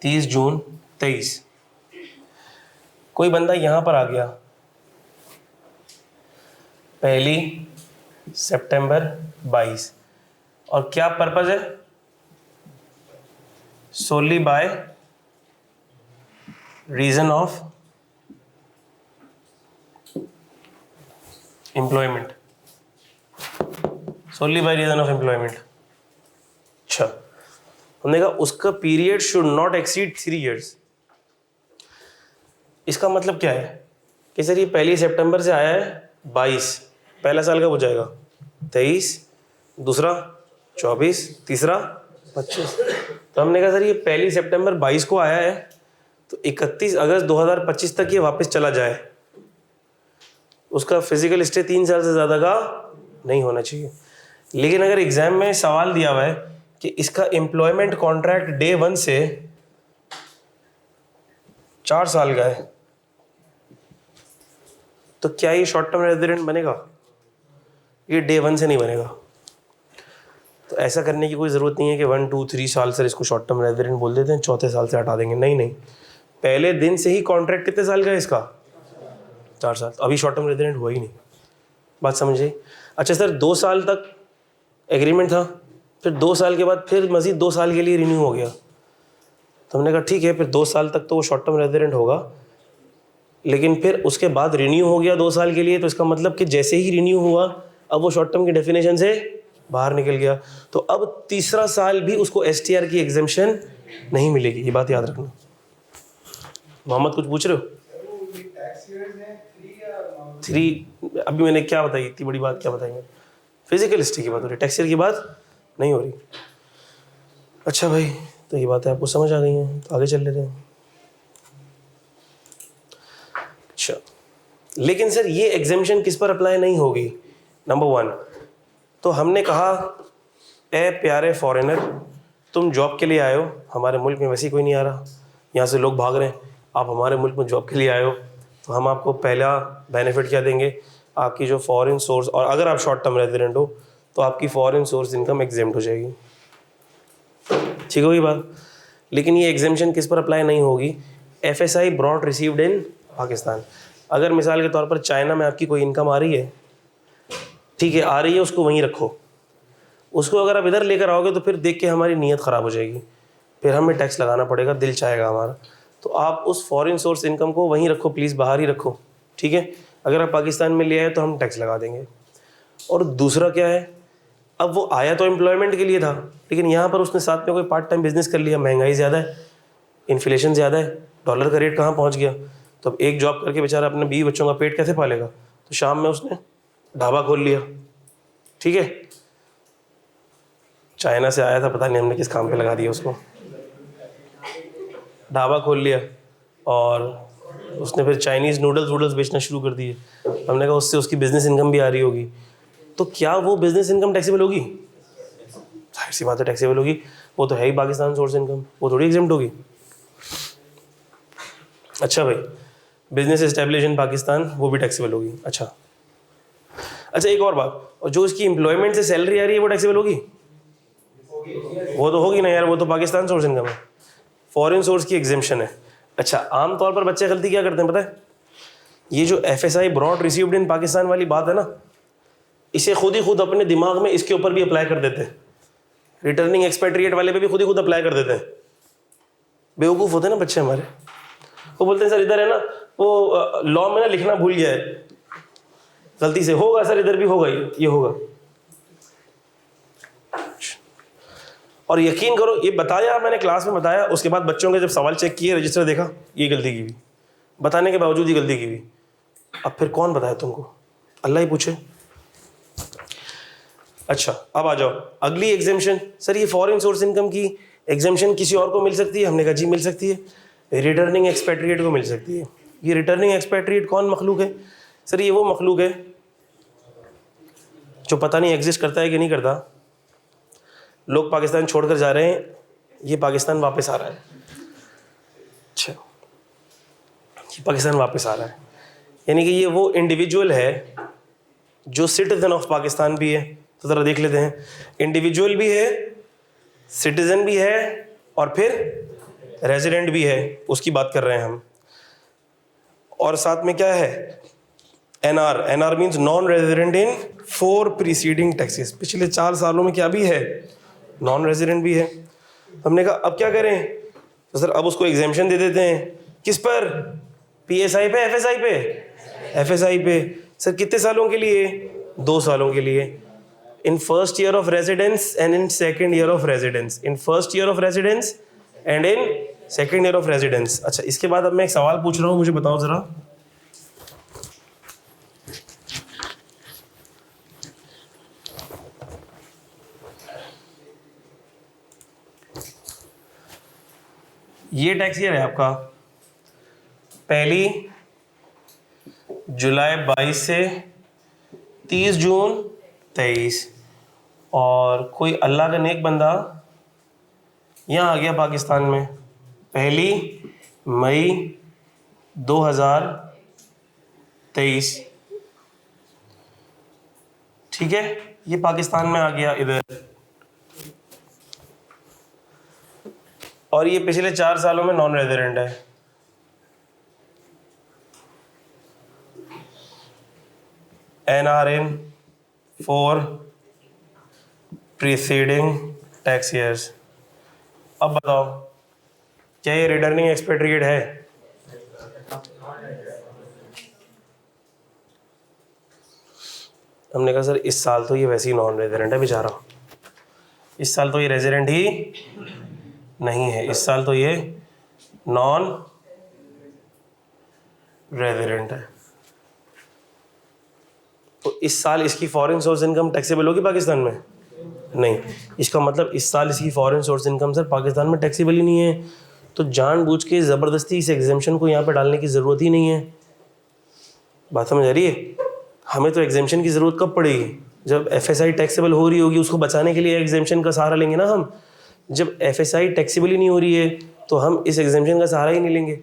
30 जून 23, कोई बंदा यहाँ पर आ गया, पहली सितंबर 22, और क्या पर्पज है, solely by reason of employment, solely by reason of employment. अच्छा, हमने कहा उसका period should not exceed 3 years। इसका मतलब क्या है कि सर ये पहली सितंबर से आया है 22, पहला साल कब हो जाएगा, 23, दूसरा 24, तीसरा 25। तो हमने कहा सर ये पहली सितंबर 22 को आया है, तो 31 अगस्त 2025 तक ये वापस चला जाए, उसका फिजिकल स्टे 3 साल से ज़्यादा का नहीं होना चाहिए। लेकिन अगर एग्जाम में सवाल दिया हुआ है कि इसका एम्प्लॉयमेंट कॉन्ट्रैक्ट डे 1 से 4 साल का है, तो क्या ये शॉर्ट टर्म रेजिडेंट बनेगा, ये डे 1 से नहीं बनेगा। तो ऐसा करने की कोई ज़रूरत नहीं है कि 1, 2, 3 साल सर इसको शॉर्ट टर्म रेजिडेंट बोल देते हैं, चौथे साल से हटा देंगे, नहीं नहीं, पहले दिन से ही कॉन्ट्रैक्ट कितने साल का है इसका, 4 साल। तो अभी शॉर्ट टर्म रेजिडेंट हुआ ही नहीं, बात समझिए। अच्छा सर 2 साल तक एग्रीमेंट था, फिर 2 साल के बाद फिर मज़ीद 2 साल के लिए रिन्यू हो गया, तो हमने कहा ठीक है फिर 2 साल तक तो वो शॉर्ट टर्म रेजिडेंट होगा, लेकिन फिर उसके बाद रिन्यू हो गया 2 साल के लिए, तो इसका मतलब कि जैसे ही रिन्यू हुआ अब वो शॉर्ट टर्म की डेफिनेशन से बाहर निकल गया, तो अब तीसरा साल भी उसको STR की एग्जेम्पशन नहीं मिलेगी, ये बात याद रखना। मोहम्मद कुछ पूछ रहे हो? 3 अभी मैंने क्या बताई, इतनी बड़ी बात क्या बताई, फिजिकल हिस्ट्री की बात हो रही, टैक्स ईयर की बात नहीं हो रही। अच्छा भाई, तो ये बातें आपको समझ आ गई हैं, तो आगे चल लेते हैं। अच्छा, लेकिन सर ये एग्जेम्पशन किस पर अप्लाई नहीं होगी, नंबर 1 तो हमने कहा ए प्यारे फॉरेनर, तुम जॉब के लिए आए हो, हमारे मुल्क में वैसे ही कोई नहीं आ रहा, यहाँ से लोग भाग रहे हैं, आप हमारे मुल्क में जॉब के लिए आए हो, तो हम आपको पहला बेनिफिट क्या देंगे, आपकी जो फॉरेन सोर्स, और अगर आप शॉर्ट टर्म रेजिडेंट हो तो आपकी फॉरेन सोर्स इनकम एग्जेम्प्ट हो जाएगी, ठीक होगी बात। लेकिन ये एग्जेम्पशन किस पर अप्लाई नहीं होगी, FSI abroad received in Pakistan. अगर मिसाल के तौर पर चाइना में आपकी कोई इनकम आ रही है, ठीक है आ रही है, उसको वहीं रखो, उसको अगर आप इधर लेकर आओगे तो फिर देख के हमारी नीयत ख़राब हो जाएगी, फिर हमें टैक्स लगाना पड़ेगा, दिल चाहेगा हमारा। तो आप उस फॉरेन सोर्स इनकम को वहीं रखो प्लीज़, बाहर ही रखो, ठीक है। अगर आप पाकिस्तान में ले आए तो हम टैक्स लगा देंगे। और दूसरा क्या है, अब वो आया तो एम्प्लॉयमेंट के लिए था, लेकिन यहाँ पर उसने साथ में कोई पार्ट टाइम बिजनेस कर लिया, महंगाई ज़्यादा है, इन्फ्लेशन ज़्यादा है, डॉलर का रेट कहाँ पहुँच गया, तो अब एक जॉब करके बेचारा अपने 20 बच्चों का पेट कैसे पालेगा, तो शाम में उसने ढाबा खोल लिया, ठीक है। चाइना से आया था, पता नहीं हमने किस काम पे लगा दिया उसको, ढाबा खोल लिया और उसने फिर चाइनीज़ नूडल्स बेचना शुरू कर दिए। हमने कहा उससे उसकी बिज़नेस इनकम भी आ रही होगी, तो क्या वो बिज़नेस इनकम टैक्सेबल होगी, जाहिर सी बात है टैक्सेबल होगी, वो तो है ही पाकिस्तान सोर्स इनकम, वो थोड़ी एग्जेम्प्ट होगी। अच्छा भाई, बिजनेस एस्टेब्लिश इन पाकिस्तान, वो भी टैक्सेबल होगी। अच्छा, अच्छा एक और बात, और जो इसकी एम्प्लॉयमेंट से सैलरी आ रही है वो टैक्सेबल होगी? वो तो होगी ना यार, वो तो पाकिस्तान सोर्स इनकम है, फॉरेन सोर्स की एग्जेम्पशन है। अच्छा, आमतौर पर बच्चे गलती क्या करते हैं पता है? ये जो FSI abroad received in Pakistan वाली बात है ना, इसे खुद ही खुद अपने दिमाग में इसके ऊपर भी अप्लाई कर देते हैं, रिटर्निंग एक्सपेट्रिएट वाले पे भी खुद ही खुद अप्लाई कर देते हैं। बेवकूफ़ होते हैं ना बच्चे हमारे, वो बोलते हैं सर इधर है ना, वो लॉ में ना लिखना भूल गया है गलती से, होगा सर इधर भी होगा, ये होगा। और यकीन करो, ये बताया मैंने क्लास में बताया, उसके बाद बच्चों के जब सवाल चेक किए, रजिस्टर देखा, ये गलती की हुई, बताने के बावजूद ही गलती की हुई। अब फिर कौन बताया तुमको? अल्लाह ही पूछे। अच्छा अब आ जाओ अगली एग्जेम्पशन। सर ये फॉरेन सोर्स इनकम की एग्जेम्पशन किसी और को मिल सकती है? हमने कहा जी मिल सकती है, रिटर्निंग एक्सपेट्रिएट को मिल सकती है। ये रिटर्निंग एक्सपेट्रिएट कौन मखलूक है? सर ये वो मखलूक है जो पता नहीं एग्जिस्ट करता है कि नहीं करता। लोग पाकिस्तान छोड़कर जा रहे हैं, ये पाकिस्तान वापस आ रहा है। अच्छा, ये पाकिस्तान वापस आ रहा है, यानी कि ये वो इंडिविजुअल है जो सिटीजन ऑफ पाकिस्तान भी है। तो ज़रा देख लेते हैं, इंडिविजुअल भी है, सिटीजन भी है, और फिर रेजिडेंट भी है, उसकी बात कर रहे हैं हम। और साथ में क्या है? NR। NR means non resident in 4 preceding taxes. पिछले 4 सालों में क्या भी है? नॉन रेजिडेंट भी है। हमने कहा अब क्या करें? तो सर अब उसको एग्जेम्पशन दे देते हैं। किस पर? PSI पे, FSI पे? FSI पे। सर कितने सालों के लिए? 2 सालों के लिए। In first year of residence and in second year of residence. In first year of residence and in second year of residence. अच्छा, इसके बाद अब मैं एक सवाल पूछ रहा हूँ, मुझे बताओ जरा, ये टैक्स ईयर है आपका 1 जुलाई 22 से 30 जून 23, और कोई अल्लाह का नेक बंदा यहाँ आ गया पाकिस्तान में 1 मई 2023, ठीक है? ये पाकिस्तान में आ गया इधर, और ये पिछले 4 सालों में नॉन रेजिडेंट है। NRN 4 preceding tax years. अब बताओ क्या ये रिटर्निंग एक्सपेट्रिएट है? हमने कहा सर इस साल तो ये वैसे ही नॉन रेजिडेंट है बेचारा, इस साल तो ये रेजिडेंट ही नहीं है, इस साल तो ये नॉन रेजिडेंट है। तो इस साल इसकी फॉरेन सोर्स इनकम टैक्सेबल होगी पाकिस्तान में? नहीं। इसका मतलब इस साल इसकी foreign source income sir Pakistan में टैक्सेबल ही नहीं है। तो जानबूझ के ज़बरदस्ती इस एग्जेम्पशन को यहाँ पे डालने की ज़रूरत ही नहीं है। बात समझ आ रही है? हमें तो एग्जेम्पशन की ज़रूरत कब पड़ेगी? जब FSI टैक्सेबल हो रही होगी, उसको बचाने के लिए एग्जेम्पशन का सहारा लेंगे ना हम। जब FSI टैक्सेबल ही नहीं हो रही है तो हम इस एग्जेम्पशन का सहारा ही नहीं लेंगे।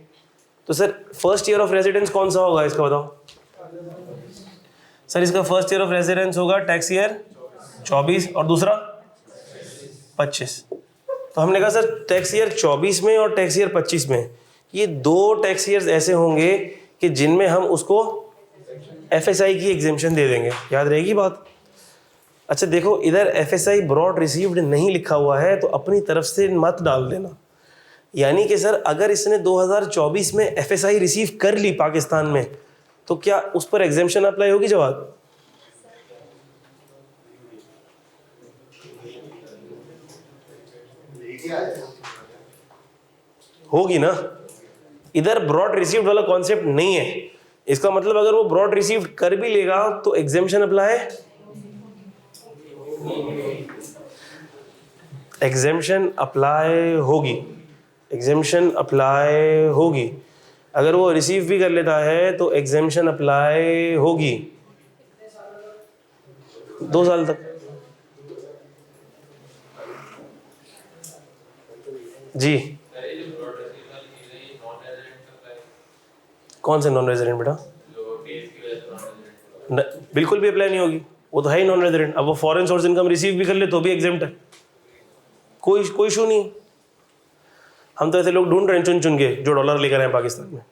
तो sir first year of residence कौन सा होगा इसका बताओ? सर इसका फर्स्ट ईयर ऑफ रेजिडेंस होगा टैक्स ईयर 24 और दूसरा 25। तो हमने कहा सर टैक्स ईयर 24 में और टैक्स ईयर 25 में ये 2 टैक्स ईयर्स ऐसे होंगे कि जिनमें हम उसको FSI की एग्जेम्पशन दे देंगे। याद रहेगी बात? अच्छा देखो, इधर FSI ब्रॉड रिसीव्ड नहीं लिखा हुआ है तो अपनी तरफ से मत डाल देना। यानी कि सर अगर इसने 2024 में FSI रिसीव कर ली पाकिस्तान में तो क्या उस पर एग्जेम्पशन अप्लाई होगी? जवाब होगी ना। इधर ब्रॉड रिसीव्ड वाला कॉन्सेप्ट नहीं है। इसका मतलब अगर वो ब्रॉड रिसीव्ड कर भी लेगा तो एग्जेम्पशन अप्लाई, एग्जेम्पशन अप्लाई होगी, एग्जेम्पशन अप्लाई होगी। अगर वो रिसीव भी कर लेता है तो एग्जेम्पशन अप्लाई होगी 2 साल तक। जी कौन से नॉन रेजिडेंट बेटा? बिल्कुल भी अप्लाई नहीं होगी, वो तो है ही नॉन रेजिडेंट। अब वो फॉरेन सोर्स इनकम रिसीव भी कर ले तो भी एग्जेम्प्ट है, कोई इशू नहीं। हम तो ऐसे लोग ढूंढ रहे हैं चुन चुन के जो डॉलर लेकर आए पाकिस्तान में,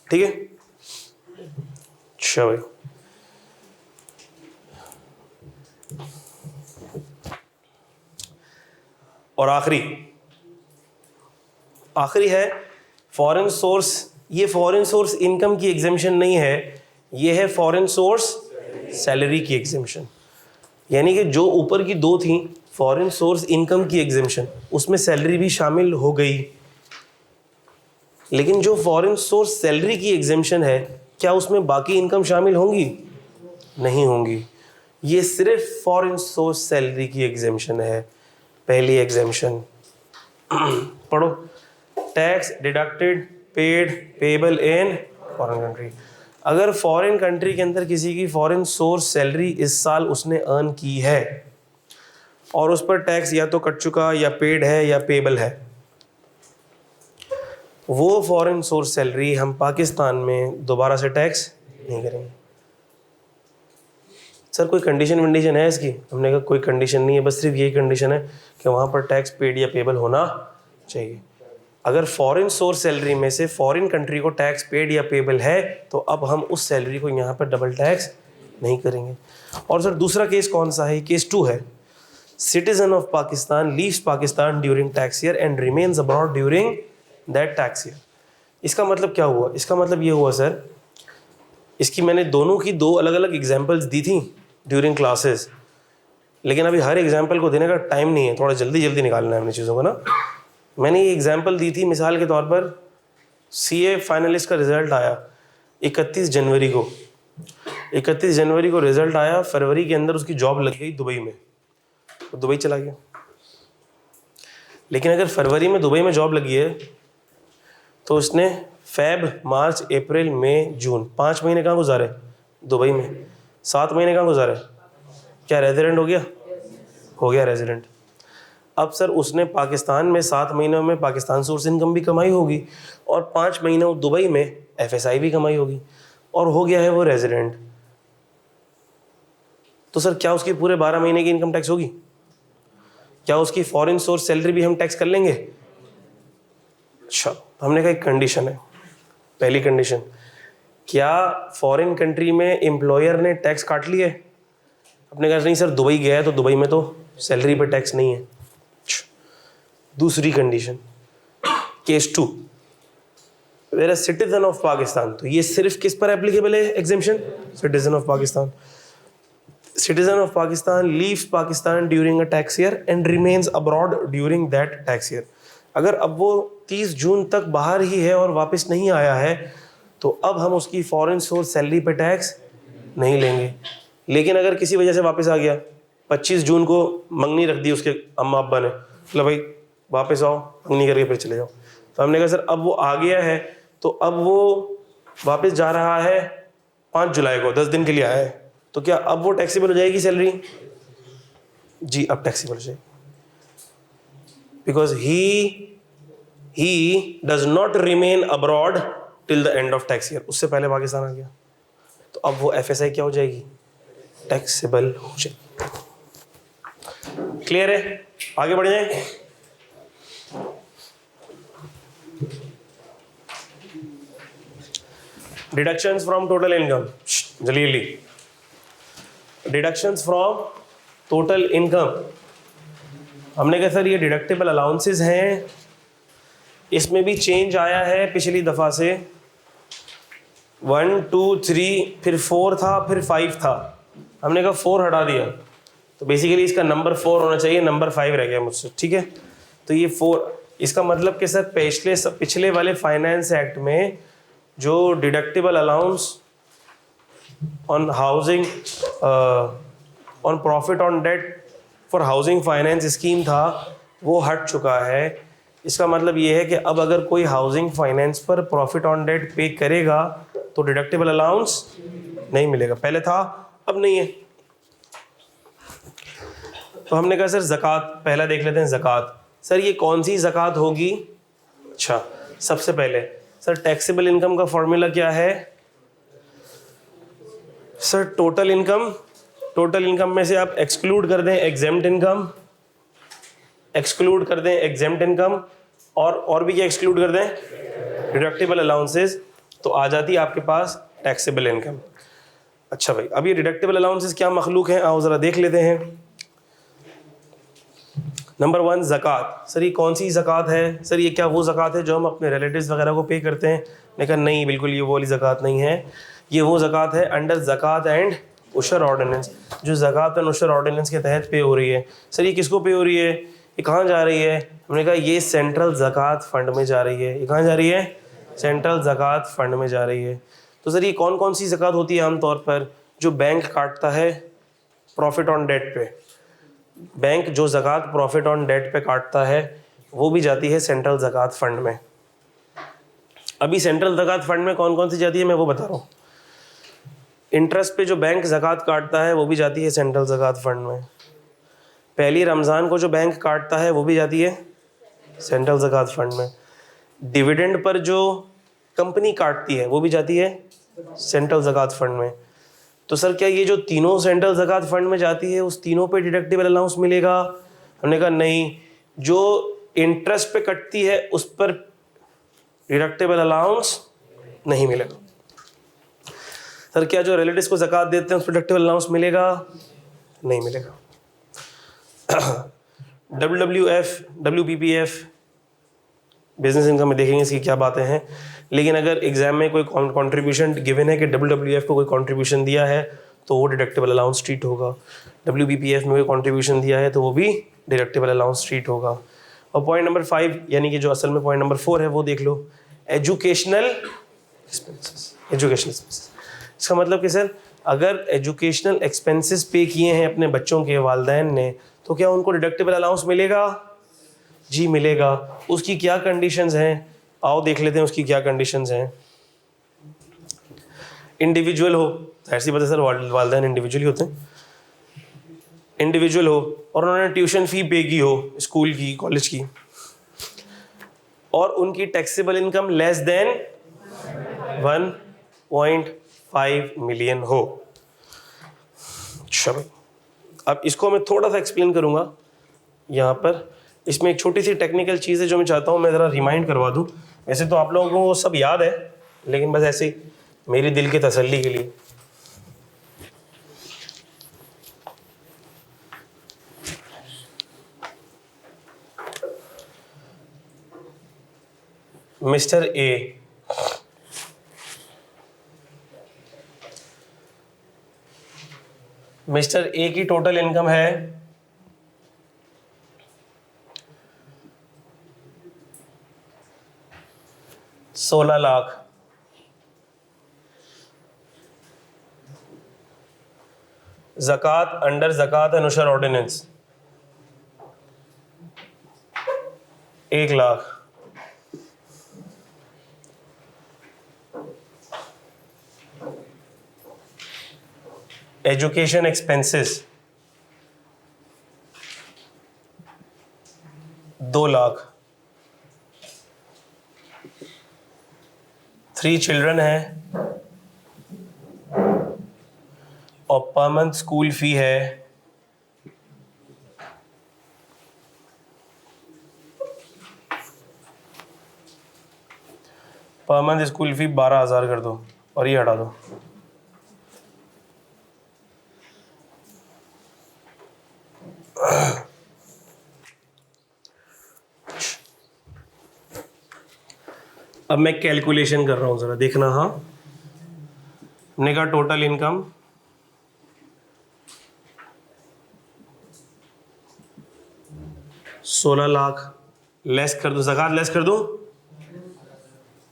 ठीक है। अच्छा भाई, और आखिरी है फॉरेन सोर्स। ये फॉरेन सोर्स इनकम की एग्जेम्पशन नहीं है, ये है फॉरेन सोर्स सैलरी की एग्जेम्पशन। यानी कि जो ऊपर की दो थी फॉरेन सोर्स इनकम की एग्जेम्पशन, उसमें सैलरी भी शामिल हो गई, लेकिन जो फॉरेन सोर्स सैलरी की एग्जेम्पशन है, क्या उसमें बाकी इनकम शामिल होंगी? नहीं होंगी। ये सिर्फ फॉरेन सोर्स सैलरी की एग्जेम्पशन है। पहली एग्जेम्पशन पढ़ो, tax deducted paid payable in foreign country. अगर फॉरेन कंट्री के अंदर किसी की फॉरेन सोर्स सैलरी इस साल उसने अर्न की है और उस पर टैक्स या तो कट चुका या पेड है या पेबल है, वो फॉरेन सोर्स सैलरी हम पाकिस्तान में दोबारा से टैक्स नहीं करेंगे। सर कोई कंडीशन वंडीशन है इसकी? हमने कहा कोई कंडीशन नहीं है, बस सिर्फ यही कंडीशन है कि वहाँ पर टैक्स पेड या पेबल होना चाहिए। अगर फॉरेन सोर्स सैलरी में से फॉरेन कंट्री को टैक्स पेड या पेबल है तो अब हम उस सैलरी को यहाँ पर डबल टैक्स नहीं करेंगे। और सर दूसरा केस कौन सा है? केस 2 है, citizen of Pakistan leaves Pakistan during tax year and remains abroad during that tax year. इसका मतलब क्या हुआ? इसका मतलब ये हुआ सर, इसकी मैंने दोनों की 2 अलग अलग एग्जाम्पल्स दी थी ड्यूरिंग क्लासेस, लेकिन अभी हर एग्जाम्पल को देने का टाइम नहीं है, थोड़ा जल्दी जल्दी निकालना है हमने चीज़ों को ना। मैंने ये एग्जाम्पल दी थी मिसाल के तौर पर, सीए फाइनलिस्ट का रिज़ल्ट आया 31 जनवरी को, 31 जनवरी को रिज़ल्ट आया, फरवरी के अंदर उसकी जॉब लग गई दुबई में, तो दुबई चला गया। लेकिन अगर फरवरी में दुबई में जॉब लगी है तो उसने फेब मार्च अप्रैल मई जून 5 महीने कहाँ गुजारे? दुबई में। 7 महीने कहाँ गुजारे? क्या रेजिडेंट हो गया? हो गया रेजिडेंट। अब सर उसने पाकिस्तान में 7 महीनों में पाकिस्तान सोर्स इनकम भी कमाई होगी और 5 महीनों दुबई में एफएसआई भी कमाई होगी और हो गया है वो रेजिडेंट। तो सर क्या उसकी पूरे 12 महीने की इनकम टैक्स होगी? क्या उसकी फॉरेन सोर्स सैलरी भी हम टैक्स कर लेंगे? अच्छा, तो हमने कहा एक कंडीशन है। पहली कंडीशन, क्या फॉरेन कंट्री में एम्प्लॉयर ने टैक्स काट लिया है? अपने कहा नहीं सर दुबई गया है तो दुबई में तो सैलरी पे टैक्स नहीं है। दूसरी condition, case 2, where citizen of Pakistan, तो ये सिर्फ किस पर एप्लीकेबल है exemption? Citizen of Pakistan. Citizen of Pakistan leaves Pakistan during a tax year and remains abroad during that tax year. अगर अब वो 30 जून तक बाहर ही है और वापस नहीं आया है तो अब हम उसकी फॉरेन सोर्स सैलरी पे टैक्स नहीं लेंगे। लेकिन अगर किसी वजह से वापस आ गया, 25 जून को मंगनी रख दी उसके अम्मा अब्बा ने, मतलब भाई वापस आओ मंगनी करके फिर चले जाओ, तो हमने कहा सर अब वो आ गया है तो अब वो वापस जा रहा है 5 जुलाई को, 10 दिन के लिए आया है, तो क्या अब वो टैक्सेबल हो जाएगी सैलरी? जी अब टैक्सेबल हो जाएगी, because he does not remain abroad till the end of tax year, उससे पहले पाकिस्तान आ गया, तो अब वो एफएसआई क्या हो जाएगी? टैक्सेबल हो जाएगी। क्लियर है? आगे बढ़ जाए। डिडक्शंस फ्रॉम टोटल इनकम, जल्दी डिडक्शंस फ्रॉम टोटल इनकम। हमने कहा सर ये डिडक्टेबल अलाउंसेस हैं, इसमें भी चेंज आया है पिछली दफ़ा से। 1 2 3 फिर 4 था, फिर 5 था, हमने कहा 4 हटा दिया, तो बेसिकली इसका नंबर 4 होना चाहिए, नंबर 5 रह गया मुझसे, ठीक है। तो ये 4, इसका मतलब कि सर पिछले वाले फाइनेंस एक्ट में जो deductible allowance on housing on profit on debt for housing finance scheme था, वो हट चुका है। इसका मतलब ये है कि अब अगर कोई हाउसिंग फाइनेंस पर प्रॉफिट ऑन डेट पे करेगा तो डिडक्टेबल अलाउंस नहीं मिलेगा, पहले था अब नहीं है। तो हमने कहा सर ज़कात पहला देख लेते हैं। ज़कात, सर ये कौन सी ज़कात होगी? अच्छा, सबसे पहले सर टैक्सेबल इनकम का फॉर्मूला क्या है? सर टोटल इनकम में से आप एक्सक्लूड कर दें एग्जेम्प्ट इनकम, और भी क्या एक्सक्लूड कर दें, डिडक्टेबल अलाउंसेस, तो आ जाती है आपके पास टैक्सेबल इनकम। अच्छा भाई, अब ये डिडक्टेबल अलाउंसेस क्या मखलूक हैं, आओ ज़रा देख लेते हैं। नंबर 1 ज़कात। सर ये कौन सी ज़कात है? सर ये क्या वो ज़कात है जो हम अपने रिलेटिव्स वगैरह को पे करते हैं? मैंने कहा नहीं, बिल्कुल ये वो वाली ज़कात नहीं है। ये वो ज़कात है अंडर ज़कात एंड उशर ऑर्डिनेंस, जो ज़कात एंड उशर ऑर्डिनेंस के तहत पे हो रही है। सर ये किसको पे हो रही है, ये कहाँ जा रही है? हमने कहा ये सेंट्रल ज़कात फ़ंड में जा रही है। ये कहाँ जा रही है? सेंट्रल ज़कात फ़ंड में जा रही है। तो सर ये कौन कौन सी ज़कात होती है आमतौर पर? जो बैंक काटता है प्रॉफिट ऑन डेट पे, बैंक जो ज़कात प्रॉफिट ऑन डेट पे काटता है वो भी जाती है सेंट्रल ज़कात फ़ंड में। अभी सेंट्रल ज़कात फ़ंड में कौन कौन सी जाती है मैं वो बता रहा हूँ। इंटरेस्ट पे जो बैंक ज़कात काटता है वो भी जाती है सेंट्रल ज़कात फ़ंड में। पहली रमज़ान को जो बैंक काटता है वो भी जाती है सेंट्रल ज़कात फ़ंड में। डिविडेंड पर जो कंपनी काटती है वो भी जाती है सेंट्रल ज़कात फ़ंड में। तो सर क्या ये जो तीनों सेंट्रल ज़कात फ़ंड में जाती है उस तीनों पे डिडक्टेबल अलाउंस मिलेगा? हमने कहा नहीं, जो इंटरेस्ट पे कटती है उस पर डिडक्टेबल अलाउंस नहीं मिलेगा। सर क्या जो रिलेटिव्स को ज़कात देते हैं उस पर डिडक्टेबल अलाउंस मिलेगा? नहीं मिलेगा। WWF, WPPF बिजनेस इनकम में देखेंगे इसकी क्या बातें हैं। लेकिन अगर एग्जाम में कोई कंट्रीब्यूशन गिवन है कि WWF को कोई कंट्रीब्यूशन दिया है तो वो डिडक्टेबल अलाउंस ट्रीट होगा। WPPF में कोई कंट्रीब्यूशन दिया है तो वो भी डिडक्टेबल अलाउंस ट्रीट होगा। और पॉइंट नंबर 5 यानी कि जो असल में पॉइंट नंबर 4 है वो देख लो, एजुकेशनल एक्सपेंसेस। इसका मतलब कि सर अगर एजुकेशनल एक्सपेंसेस पे किए हैं अपने बच्चों के वालिदैन ने तो क्या उनको डिडक्टेबल अलाउंस मिलेगा? जी मिलेगा। उसकी क्या कंडीशंस हैं, आओ देख लेते हैं उसकी क्या कंडीशंस हैं। इंडिविजुअल हो, ऐसी बात है सर वालिदैन इंडिविजुअली होते हैं। इंडिविजुअल हो और उन्होंने ट्यूशन फ़ी पे की हो स्कूल की, कॉलेज की, और उनकी taxable income less than 1.5 million हो। चलो अब इसको मैं थोड़ा सा एक्सप्लेन करूँगा यहाँ पर। इसमें एक छोटी सी टेक्निकल चीज़ है जो मैं चाहता हूँ मैं ज़रा रिमाइंड करवा दूँ। वैसे तो आप लोगों को वो सब याद है, लेकिन बस ऐसे ही मेरी दिल की तसल्ली के लिए। मिस्टर ए की टोटल इनकम है 16 लाख। ज़कात अंडर ज़कात एंड उशर ordinance 1 lakh. Education expenses 2 lakh. 3 children हैं और पर मंथ स्कूल फी है 12,000 कर दो और ये हटा दो। अब मैं कैलकुलेशन कर रहा हूँ, ज़रा देखना। हाँ, हमने कहा टोटल इनकम 16 लाख लेस कर दो, ज़कात लेस कर दो,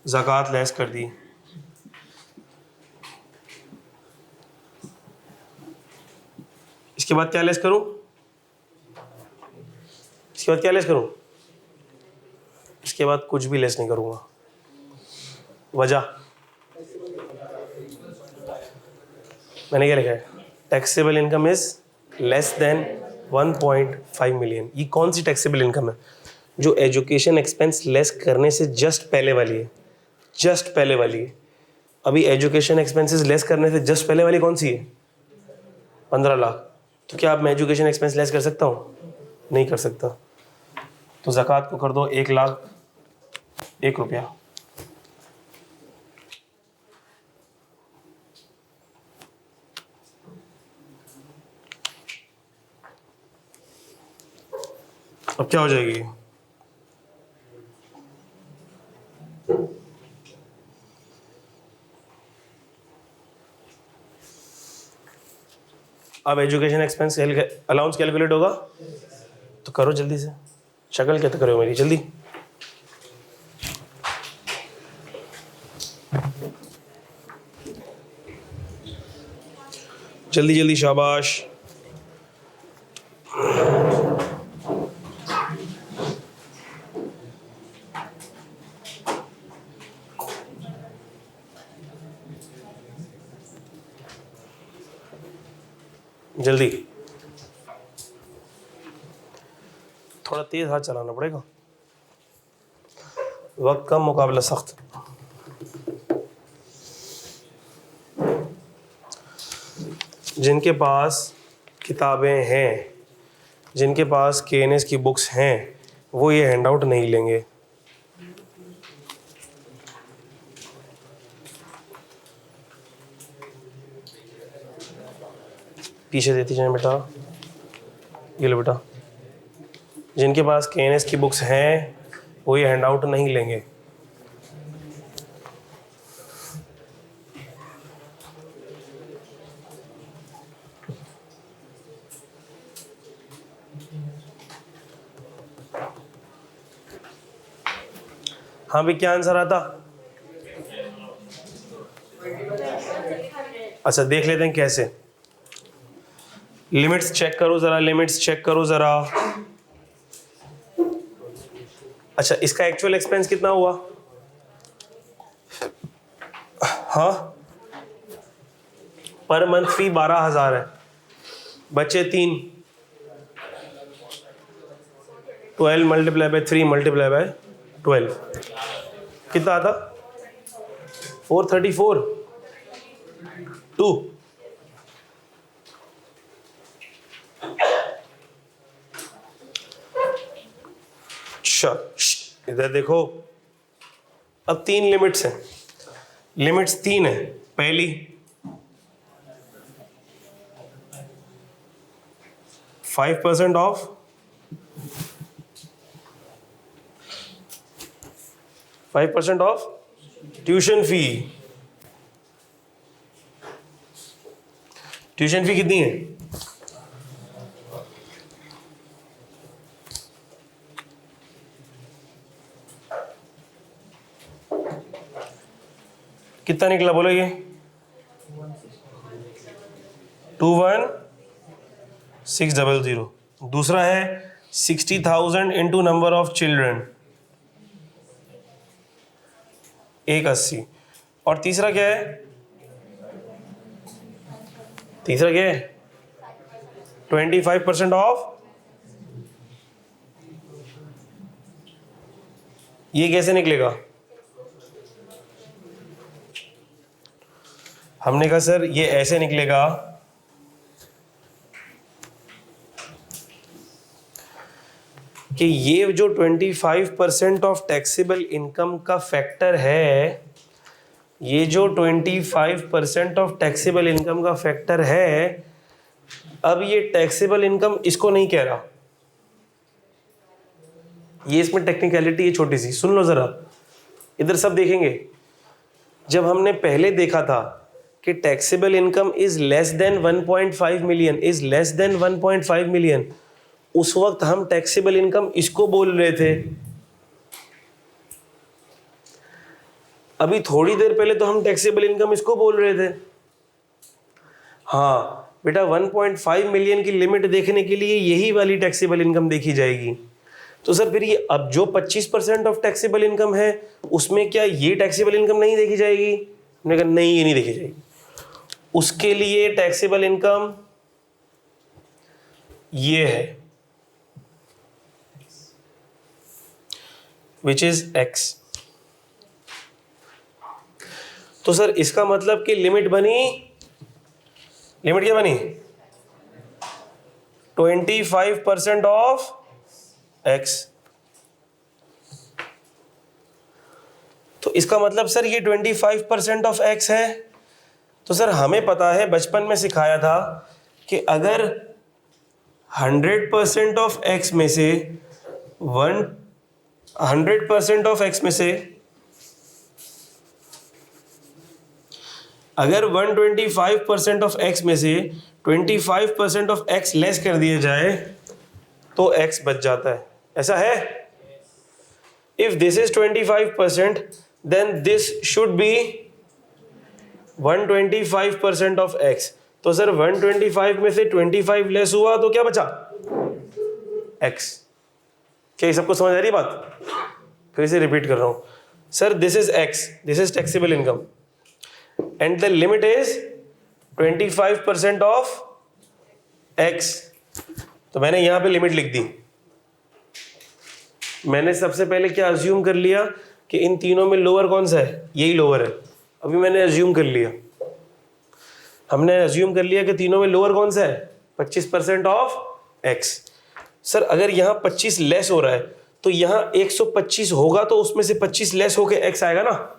ज़कात लेस कर दी। इसके बाद क्या लेस करूँ? इसके बाद क्या लेस करूँ? इसके बाद कुछ भी लेस नहीं करूँगा। वजह मैंने क्या लिखा है? Taxable income is less than 1.5 million. ये कौन सी टैक्सेबल इनकम है? जो एजुकेशन एक्सपेंस लेस करने से जस्ट पहले वाली है, जस्ट पहले वाली है। अभी एजुकेशन एक्सपेंसेस लेस करने से जस्ट पहले वाली कौन सी है? 15 लाख। तो क्या अब मैं एजुकेशन एक्सपेंस लेस कर सकता हूँ? नहीं कर सकता। तो ज़कात को कर दो 1,01,000 रुपया। अब क्या हो जाएगी? अब एजुकेशन एक्सपेंस अलाउंस कैलकुलेट होगा, तो करो जल्दी से। शक्ल क्या तो करो मेरी, जल्दी। जल्दी जल्दी, शाबाश। जल्दी, थोड़ा तेज हाथ चलाना पड़ेगा, वक्त कम, मुकाबला सख्त। जिनके पास किताबें हैं, जिनके पास KNS की बुक्स हैं, वो ये हैंडआउट नहीं लेंगे। पीछे देती जाए बेटा, ये लो बेटा। जिनके पास KNS की बुक्स हैं वो ये हैंडआउट नहीं लेंगे। हाँ भी, क्या आंसर आता? अच्छा, देख लेते हैं कैसे। लिमिट्स चेक करो ज़रा, लिमिट्स चेक करो ज़रा। अच्छा, इसका एक्चुअल एक्सपेंस कितना हुआ? हाँ, पर मंथ फी 12,000 है, बच्चे 3, 12 मल्टीप्लाई बाय 3 मल्टीप्लाई बाय 12 कितना आता? 434 2। इधर देखो, अब 3 लिमिट्स हैं। लिमिट्स 3 है। पहली, 5% of 5% of tuition fee. Tuition fee कितनी है? कितना निकला बोलो ये? 21,600। दूसरा है 60,000 इंटू नंबर ऑफ चिल्ड्रन, 180। और तीसरा क्या है? तीसरा क्या है? 25% ऑफ। ये कैसे निकलेगा? हमने कहा सर ये ऐसे निकलेगा कि ये जो 25% ऑफ टैक्सेबल इनकम का फैक्टर है, ये जो 25% ऑफ टैक्सेबल इनकम का फैक्टर है, अब ये टैक्सेबल इनकम इसको नहीं कह रहा। ये इसमें टेक्निकलिटी है छोटी सी, सुन लो जरा, इधर सब देखेंगे। जब हमने पहले देखा था कि taxable income is less than 1.5 million, is less than 1.5 million, उस वक्त हम टैक्सेबल इनकम इसको बोल रहे थे। अभी थोड़ी देर पहले तो हम टैक्सेबल इनकम इसको बोल रहे थे। हाँ बेटा, 1.5 मिलियन की लिमिट देखने के लिए यही वाली टैक्सेबल इनकम देखी जाएगी। तो सर फिर ये अब जो 25% ऑफ टैक्सेबल इनकम है उसमें क्या ये टैक्सेबल इनकम नहीं देखी जाएगी? हमने कहा नहीं, ये नहीं देखी जाएगी। उसके लिए टैक्सेबल इनकम ये है, विच इज X। तो सर इसका मतलब कि लिमिट बनी, लिमिट क्या बनी? 25% ऑफ x। तो इसका मतलब सर ये 25% ऑफ x है। तो सर हमें पता है, बचपन में सिखाया था कि अगर 100% ऑफ x में से 100% ऑफ x में से अगर 125% ऑफ x में से 25% ऑफ x लेस कर दिया जाए तो x बच जाता है, ऐसा है? If this is 25%, then this should be 125% of x। तो सर 125 में से 25 लेस हुआ तो क्या बचा? x। क्या ये सबको समझ आ रही है बात? फिर से रिपीट कर रहा हूं sir, this is x, this is taxable income and the limit is 25% of x। तो मैंने यहां पे लिमिट लिख दी। मैंने सबसे पहले क्या अज्यूम कर लिया कि इन तीनों में लोअर कौन सा है? यही लोअर है। अभी मैंने अज्यूम कर लिया, हमने अज्यूम कर लिया कि तीनों में लोअर कौन सा है? 25% ऑफ x। सर अगर यहाँ 25 लेस हो रहा है तो यहाँ 125 होगा तो उसमें से 25 लेस होके x आएगा ना।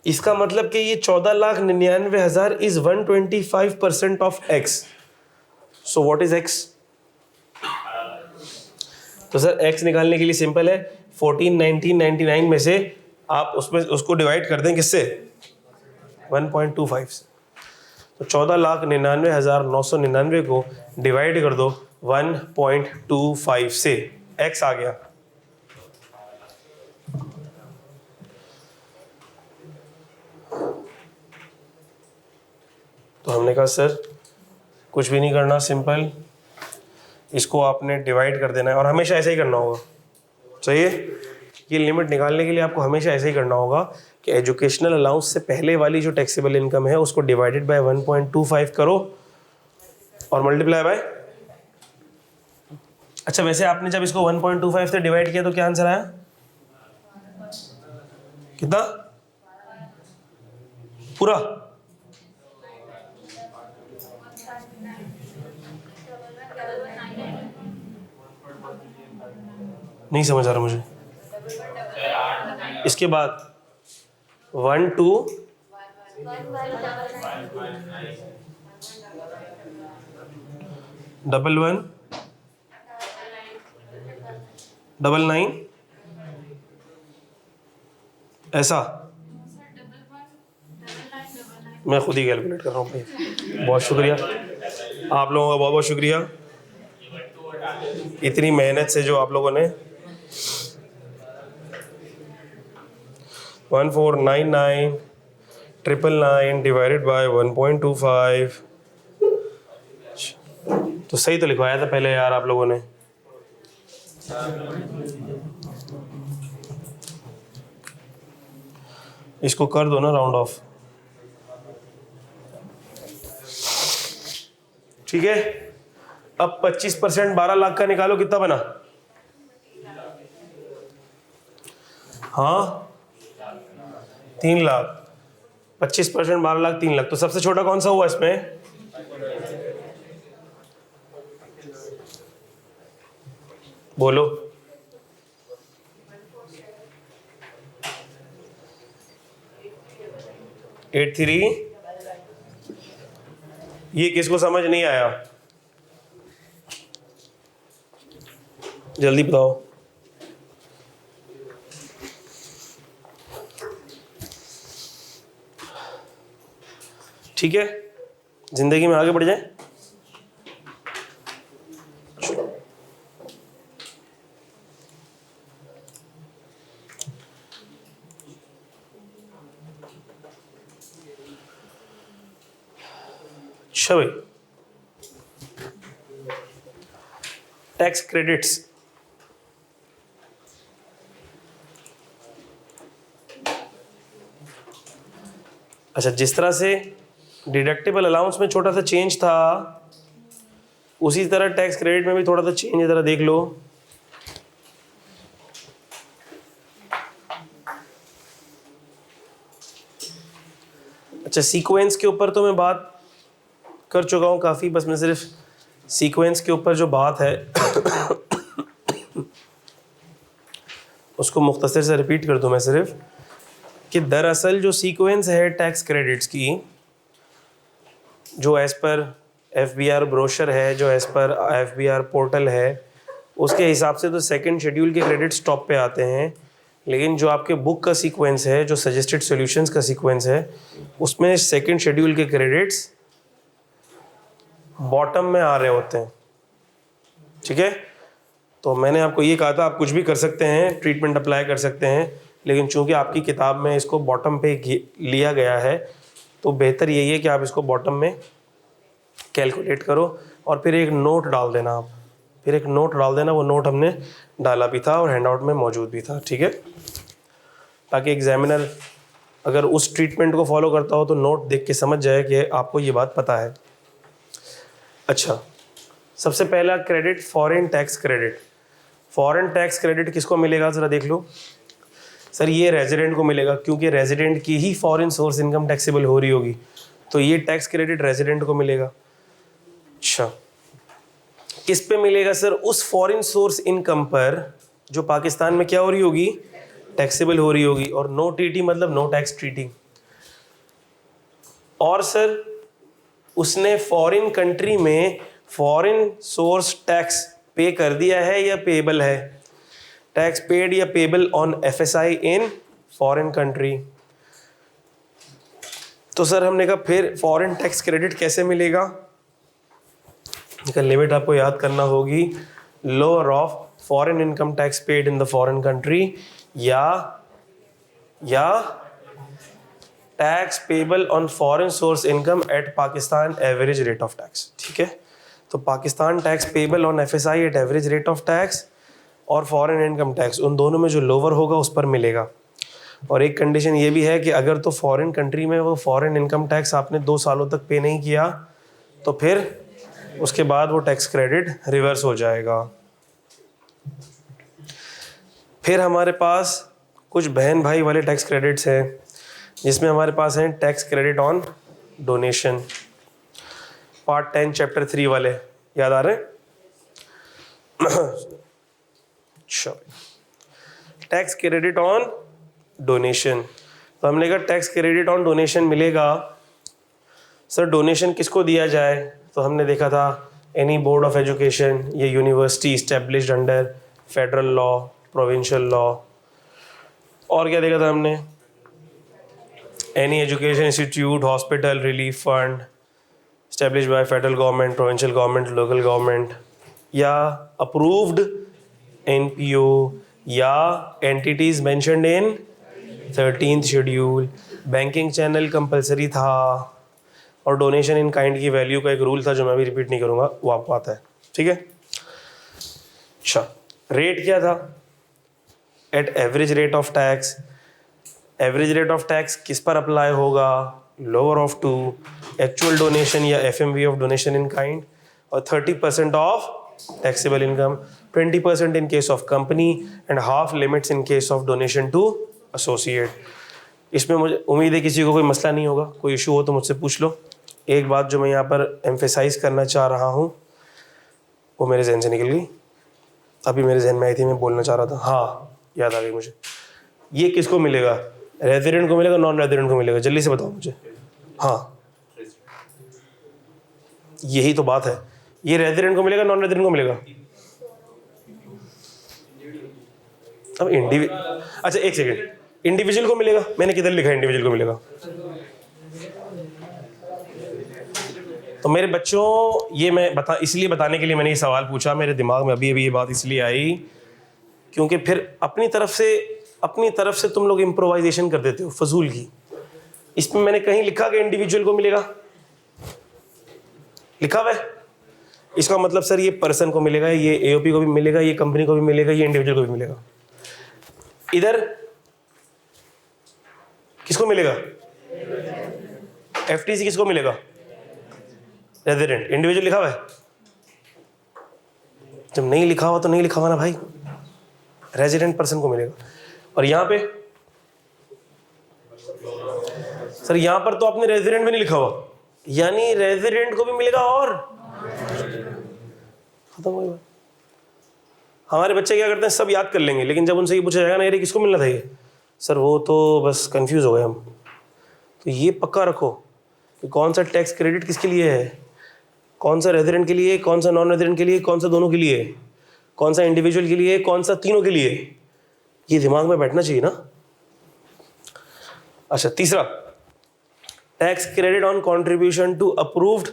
इसका मतलब कि ये 14,99,000 is 125% of x। So what is x? तो सर x निकालने के लिए सिंपल है, 14, 19, 99 में से आप उसमें उसको डिवाइड कर दें किससे? 1.25 से। तो 14,99,999 को डिवाइड कर दो 1.25 से, x आ गया। तो हमने कहा सर कुछ भी नहीं करना, सिंपल इसको आपने डिवाइड कर देना है और हमेशा ऐसे ही करना होगा। सही है? ये लिमिट निकालने के लिए आपको हमेशा ऐसे ही करना होगा कि एजुकेशनल अलाउंस से पहले वाली जो टैक्सेबल इनकम है उसको डिवाइडेड बाय 1.25 करो और मल्टीप्लाई बाय। अच्छा वैसे आपने जब इसको 1.25 से डिवाइड किया तो क्या आंसर आया? कितना? पूरा? नहीं समझ आ रहा मुझे। इसके बाद 1 2 11 99 ऐसा? मैं खुद ही कैलकुलेट कर रहा हूँ भाई। बहुत शुक्रिया आप लोगों का, बहुत बहुत शुक्रिया इतनी मेहनत से जो आप लोगों ने 1499,999 डिवाइडेड बाय 1.25। तो सही तो लिखवाया था पहले यार आप लोगों ने। इसको कर दो ना राउंड ऑफ, ठीक है? अब 25% 12 लाख का निकालो, कितना बना? हाँ 3 लाख। 25% 12 लाख 3 लाख। तो सबसे छोटा कौन सा हुआ इसमें? बोलो। Eight three. ये किसको समझ नहीं आया? जल्दी बताओ। ठीक है, जिंदगी में आगे बढ़ जाए। अच्छा भाई, टैक्स क्रेडिट्स। अच्छा, जिस तरह से डिडक्टेबल अलाउंस में छोटा सा चेंज था उसी तरह टैक्स क्रेडिट में भी थोड़ा सा चेंज है, जरा देख लो। अच्छा, सीक्वेंस के ऊपर तो मैं बात कर चुका हूँ काफ़ी, बस मैं सिर्फ सीक्वेंस के ऊपर जो बात है उसको मुख्तसर से रिपीट कर दूँ मैं सिर्फ, कि दरअसल जो सीक्वेंस है टैक्स क्रेडिट्स की, जो एज़ पर FBR ब्रोशर है, जो एज़ पर FBR पोर्टल है, उसके हिसाब से तो सेकंड शेड्यूल के क्रेडिट्स टॉप पे आते हैं, लेकिन जो आपके बुक का सीक्वेंस है, जो सजेस्टेड सॉल्यूशंस का सीक्वेंस है, उसमें सेकंड शेड्यूल के क्रेडिट्स बॉटम में आ रहे होते हैं। ठीक है, तो मैंने आपको ये कहा था आप कुछ भी कर सकते हैं, ट्रीटमेंट अप्लाई कर सकते हैं, लेकिन चूंकि आपकी किताब में इसको बॉटम पे लिया गया है, तो बेहतर यही है कि आप इसको बॉटम में कैलकुलेट करो और फिर एक नोट डाल देना आप, फिर एक नोट डाल देना। वो नोट हमने डाला भी था और हैंडआउट में मौजूद भी था। ठीक है, ताकि एग्जामिनर अगर उस ट्रीटमेंट को फॉलो करता हो तो नोट देख के समझ जाए कि आपको ये बात पता है। अच्छा, सबसे पहला credit foreign tax credit. Foreign tax credit किसको मिलेगा ज़रा देख लो। सर ये रेजिडेंट को मिलेगा, क्योंकि रेजिडेंट की ही फॉरेन सोर्स इनकम टैक्सेबल हो रही होगी, तो ये टैक्स क्रेडिट रेजिडेंट को मिलेगा। अच्छा, किस पे मिलेगा सर? उस फॉरेन सोर्स इनकम पर जो पाकिस्तान में क्या हो रही होगी, टैक्सेबल हो रही होगी। और नो टीटी मतलब नो टैक्स ट्रीटी। और सर उसने फॉरेन कंट्री में फॉरेन सोर्स टैक्स पे कर दिया है या पेबल है? टैक्स पेड या payable on FSI in foreign country. तो सर हमने कहा फिर फॉरेन टैक्स क्रेडिट कैसे मिलेगा? लिमिट आपको याद करना होगी, lower of foreign income tax paid in the foreign country या tax payable on foreign source income at Pakistan average rate of tax. ठीक है, तो Pakistan tax payable on FSI at average rate of tax और foreign income tax, उन दोनों में जो lower होगा उस पर मिलेगा। और एक कंडीशन ये भी है कि अगर तो फॉरेन कंट्री में वो फॉरेन इनकम टैक्स आपने 2 सालों तक पे नहीं किया तो फिर उसके बाद वो टैक्स क्रेडिट रिवर्स हो जाएगा। फिर हमारे पास कुछ बहन भाई वाले टैक्स क्रेडिट्स हैं, जिसमें हमारे पास हैं tax credit on donation, part 10 chapter 3 वाले, याद आ रहे हैं? टैक्स क्रेडिट ऑन डोनेशन, तो हमने कहा टैक्स क्रेडिट ऑन डोनेशन मिलेगा। सर डोनेशन किसको दिया जाए? तो हमने देखा था एनी बोर्ड ऑफ एजुकेशन या university established under federal law, provincial law. और क्या देखा था हमने? Any education institute, hospital, relief fund established by federal government, provincial government, local government, या approved NPO या entities mentioned in 13th schedule। Banking channel compulsory था और donation in kind की वैल्यू का एक रूल था जो मैं भी रिपीट नहीं करूँगा, वो आपको आता है। ठीक है, अच्छा रेट क्या था? At average rate of tax. Average rate of tax किस पर अप्लाई होगा? लोअर ऑफ 2 एक्चुअल डोनेशन या FMV of donation in kind, और 30% of taxable income, 20% in case of company and half limits in case of donation to associate. इसमें मुझे उम्मीद है किसी को कोई मसला नहीं होगा, कोई इशू हो तो मुझसे पूछ लो। एक बात जो मैं यहाँ पर एम्फेसाइज करना चाह रहा हूँ वो मेरे जहन से निकल गई, अभी मेरे जहन में आई थी, मैं बोलना चाह रहा था, हाँ याद आ गई मुझे। ये किसको मिलेगा? रेजिडेंट को मिलेगा, नॉन रेजिडेंट को मिलेगा? जल्दी से बताओ मुझे। हाँ यही तो बात है, ये रेजिडेंट को मिलेगा, नॉन रेजिडेंट को मिलेगा? अब अच्छा एक सेकेंड, इंडिविजुअल को मिलेगा? मैंने किधर लिखा है इंडिविजुअल को मिलेगा? तो मेरे बच्चों ये मैं इसलिए बताने के लिए मैंने ये सवाल पूछा, मेरे दिमाग में अभी अभी ये बात इसलिए आई क्योंकि फिर अपनी तरफ से तुम लोग इम्प्रोवाइजेशन कर देते हो फजूल की। इसमें मैंने कहीं लिखा कि इंडिविजुअल को मिलेगा, लिखा हुआ है। इसका मतलब सर ये पर्सन को मिलेगा, ये AOP को भी मिलेगा, ये कंपनी को भी मिलेगा, ये इंडिविजुअल को भी मिलेगा। इधर किसको मिलेगा? FTC किसको मिलेगा? रेजिडेंट। इंडिविजुअल लिखा हुआ है? जब नहीं लिखा हुआ तो नहीं लिखा हुआ ना भाई, रेजिडेंट पर्सन को मिलेगा। और यहाँ पे सर यहाँ पर तो आपने रेजिडेंट भी नहीं लिखा हुआ, यानी रेजिडेंट को भी मिलेगा और खत्म हो गया। हमारे बच्चे क्या करते हैं, सब याद कर लेंगे, लेकिन जब उनसे ये पूछा जाएगा ना यार किसको मिलना था ये, सर वो तो बस कंफ्यूज हो गए हम। तो ये पक्का रखो कि कौन सा टैक्स क्रेडिट किसके लिए है, कौन सा रेजिडेंट के लिए, कौन सा नॉन रेजिडेंट के लिए, कौन सा दोनों के लिए, कौन सा इंडिविजुअल के लिए, कौन सा तीनों के लिए, ये दिमाग में बैठना चाहिए ना। अच्छा, तीसरा, tax credit on contribution to approved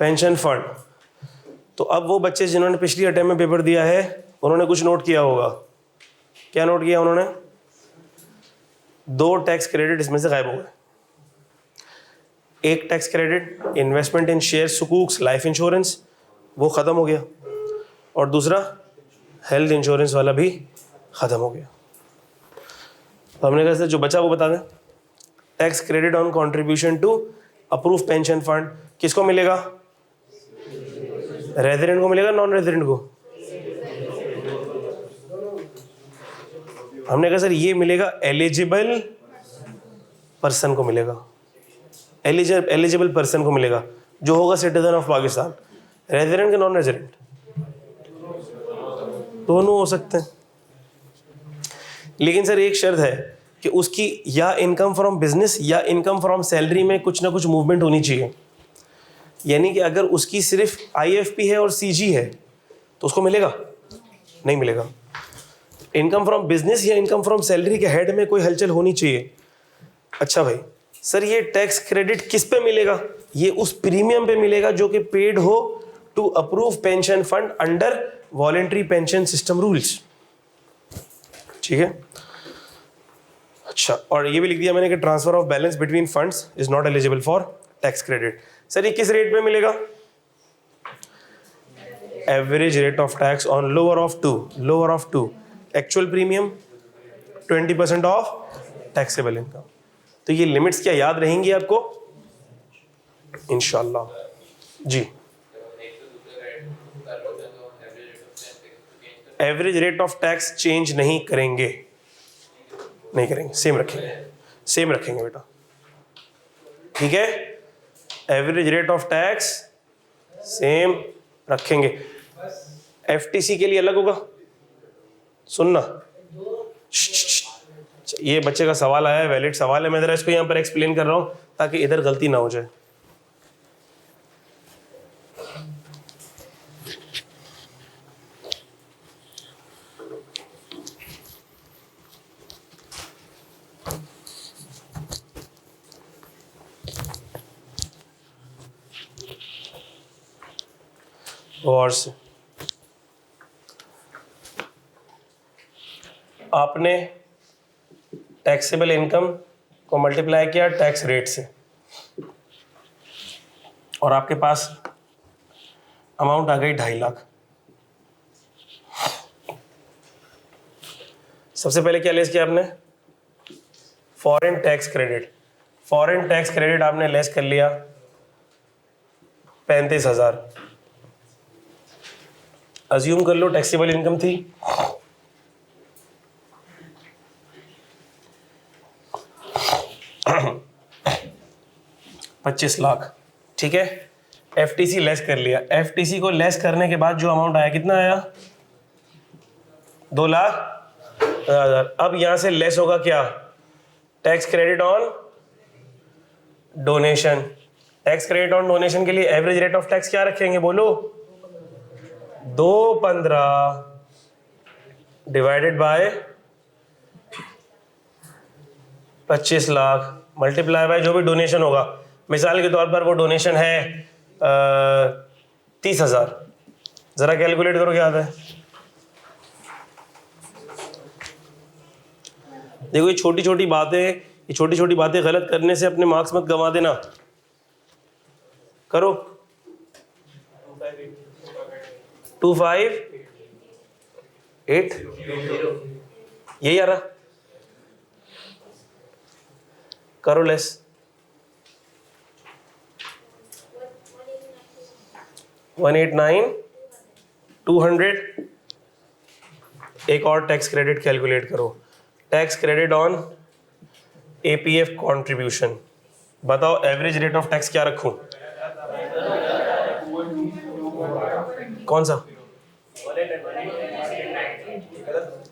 pension fund. तो अब वो बच्चे जिन्होंने पिछली अटेम्प्ट में पेपर दिया है उन्होंने कुछ नोट किया होगा। क्या नोट किया उन्होंने? 2 टैक्स क्रेडिट इसमें से गायब हो गए। एक tax credit investment in share सुकूक्स लाइफ इंश्योरेंस, वो ख़त्म हो गया, और दूसरा हेल्थ इंश्योरेंस वाला भी ख़त्म हो गया। तो हमने कहा जो बचा वो बता दें। Tax credit on contribution to approve pension fund किसको मिलेगा? रेजिडेंट को मिलेगा, नॉन रेजिडेंट को? हमने कहा सर ये मिलेगा एलिजिबल पर्सन को मिलेगा, एलिजिबल पर्सन को मिलेगा जो होगा सिटीजन ऑफ पाकिस्तान। रेजिडेंट के नॉन रेजिडेंट दोनों हो सकते हैं, लेकिन सर एक शर्त है कि उसकी या इनकम फ्रॉम बिजनेस या इनकम फ्रॉम सैलरी में कुछ ना कुछ मूवमेंट होनी चाहिए। यानी कि अगर उसकी सिर्फ IFP है और CG है तो उसको मिलेगा? नहीं मिलेगा। इनकम फ्रॉम बिजनेस या इनकम फ्रॉम सैलरी के हेड में कोई हलचल होनी चाहिए। अच्छा भाई, सर ये टैक्स क्रेडिट किस पे मिलेगा? ये उस प्रीमियम पे मिलेगा जो कि पेड हो to approve pension fund under voluntary pension system rules. ठीक है। अच्छा, और ये भी लिख दिया मैंने कि transfer of balance between funds is not eligible for tax credit. Sir ये किस रेट पे मिलेगा? Average rate of tax on lower of two actual premium 20% of taxable income. तो ये लिमिट्स क्या याद रहेंगी आपको इंशाल्लाह जी। Average rate of tax change नहीं करेंगे, सेम रखेंगे बेटा। ठीक है, average rate of tax same रखेंगे। FTC के लिए अलग होगा। सुनना, ये बच्चे का सवाल आया है, वैलिड सवाल है, मैं जरा इसको यहाँ पर एक्सप्लेन कर रहा हूँ ताकि इधर गलती ना हो जाए। और से आपने टैक्सेबल इनकम को मल्टीप्लाई किया टैक्स रेट से और आपके पास अमाउंट आ गई 2.5 लाख। सबसे पहले क्या लेस किया आपने? Foreign tax credit. Foreign tax credit आपने लेस कर लिया 35,000। अज्यूम कर लो टैक्सेबल इनकम थी 25 लाख। ठीक है, FTC लेस कर लिया। FTC को लेस करने के बाद जो अमाउंट आया कितना आया? 2,50,000। अब यहां से लेस होगा क्या? Tax credit on donation. Tax credit on donation के लिए एवरेज रेट ऑफ टैक्स क्या रखेंगे बोलो? 215 divided by 25 lakh multiply by जो भी डोनेशन होगा। मिसाल के तौर पर वो डोनेशन है 30,000। जरा कैलकुलेट करो क्या आता है। देखो ये छोटी छोटी बातें गलत करने से अपने मार्क्स मत गंवा देना। करो 258 यही आ रहा। करो लेस। 189 200। एक और टैक्स क्रेडिट कैलकुलेट करो। Tax credit on APF contribution बताओ एवरेज रेट ऑफ टैक्स क्या रखूं? कौन सा?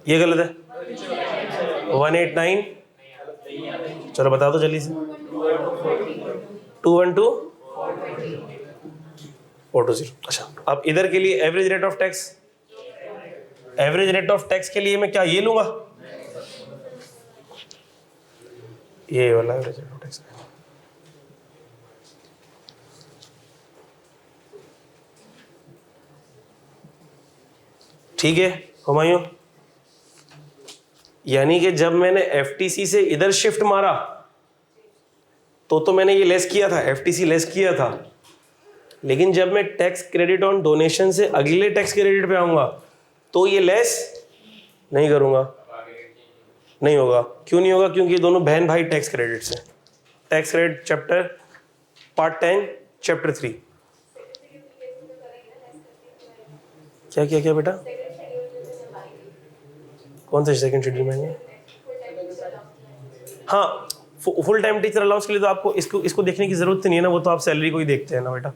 ये गलत है। 189, चलो बता दो जल्दी से। 212 420। अच्छा, अब इधर के लिए average rate of tax, average rate of tax के लिए मैं क्या ये लूंगा? ये वाला एवरेज रेट ऑफ टैक्स। ठीक है हुमायूं, यानी कि जब मैंने एफटीसी से इधर शिफ्ट मारा तो मैंने ये लेस किया था, एफटीसी लेस किया था, लेकिन जब मैं टैक्स क्रेडिट ऑन डोनेशन से अगले टैक्स क्रेडिट पे आऊंगा तो ये लेस नहीं करूंगा, नहीं होगा। क्यों नहीं होगा? क्योंकि दोनों बहन भाई टैक्स क्रेडिट्स हैं। Tax credit chapter part 10 chapter 3। क्या क्या क्या बेटा? कौन सा सेकंड शेड्यूल में है? हाँ, फुल टाइम टीचर अलाउंस के लिए तो आपको इसको देखने की जरूरत नहीं है ना, वो तो आप सैलरी को ही देखते हैं ना बेटा।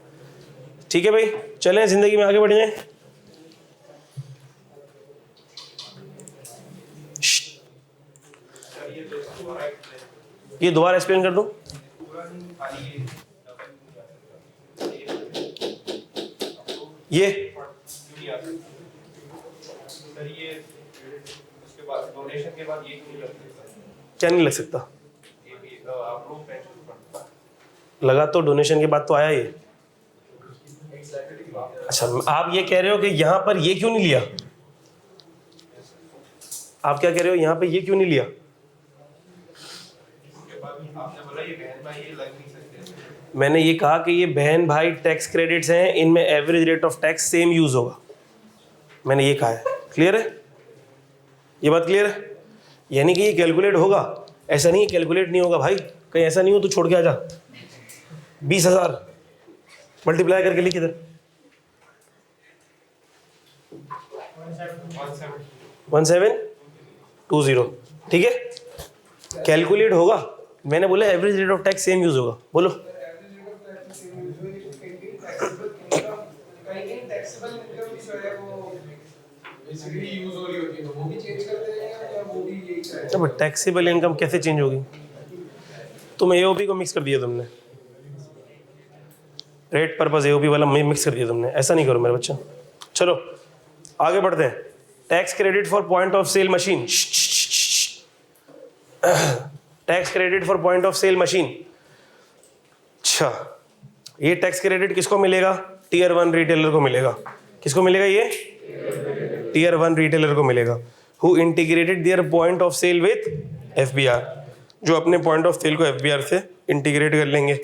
ठीक है भाई, चलें जिंदगी में आगे बढ़ जाएं। ये दोबारा एक्सप्लेन कर दूं? ये क्या नहीं लग सकता? लगा तो डोनेशन के बाद तो आया ये। अच्छा, आप ये कह रहे हो कि यहां पर ये क्यों नहीं लिया? आप क्या कह रहे हो, यहां पे ये क्यों नहीं लिया? मैंने ये कहा कि ये बहन भाई टैक्स क्रेडिट्स हैं, इनमें average rate of tax same use होगा, मैंने ये कहा है। क्लियर है? ये बात क्लियर है? यानी कि ये कैलकुलेट होगा, ऐसा नहीं कैलकुलेट नहीं होगा भाई, कहीं ऐसा नहीं हो तो छोड़ के आ जा। 20,000 मल्टीप्लाई करके लिख इधर 1720। ठीक है, कैलकुलेट होगा। मैंने बोला average rate of tax same use होगा। बोलो। अब टैक्सेबल इनकम कैसे चेंज होगी? तुम एओपी को मिक्स कर दिया तुमने, रेट पर्पस एओपी वाला मिक्स कर दिया तुमने, ऐसा नहीं करो मेरे बच्चा। चलो आगे बढ़ते हैं। Tax credit for point of sale machine. Tax credit for point of sale machine. अच्छा, ये टैक्स क्रेडिट किसको मिलेगा? टीयर 1 रिटेलर को मिलेगा। किसको मिलेगा? ये टीयर 1 रिटेलर को मिलेगा। Who integrated their point of sale with FBR, जो अपने पॉइंट ऑफ सेल को एफबीआर से इंटीग्रेट कर लेंगे।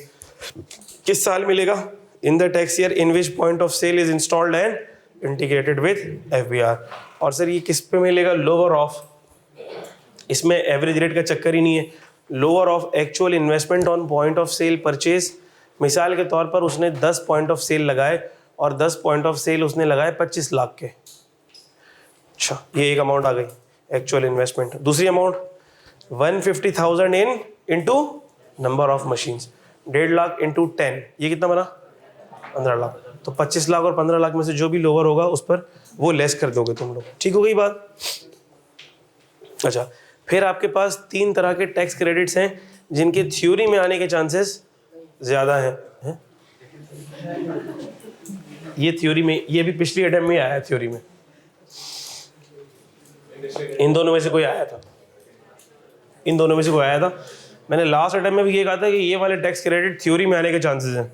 किस साल मिलेगा? In the tax year in which point of sale is installed and integrated with FBR. और सर ये किस पे मिलेगा? लोअर ऑफ, इसमें एवरेज रेट का चक्कर ही नहीं है, lower of actual investment on point of sale purchase. मिसाल के तौर पर उसने 10 पॉइंट ऑफ सेल लगाए और 10 पॉइंट ऑफ सेल उसने लगाए 25 लाख के। अच्छा, ये एक अमाउंट आ गई एक्चुअल इन्वेस्टमेंट। दूसरी amount 150,000 into number of machines, 1.5 lakh into 10, ये कितना बना? 15 लाख। तो 25 लाख और 15 लाख में से जो भी लोअर होगा उस पर वो लेस कर दोगे तुम लोग। ठीक हो गई बात? अच्छा, फिर आपके पास 3 तरह के टैक्स क्रेडिट्स हैं जिनके थ्योरी में आने के चांसेस ज़्यादा हैं। ये थ्योरी में, ये भी पिछली अटेम्प्ट में आया है थ्योरी में। इन दोनों में से कोई आया था, इन दोनों में से कोई आया था। मैंने लास्ट अटेम्प्ट में भी ये कहा था कि ये वाले टैक्स क्रेडिट थ्योरी में आने के चांसेस हैं।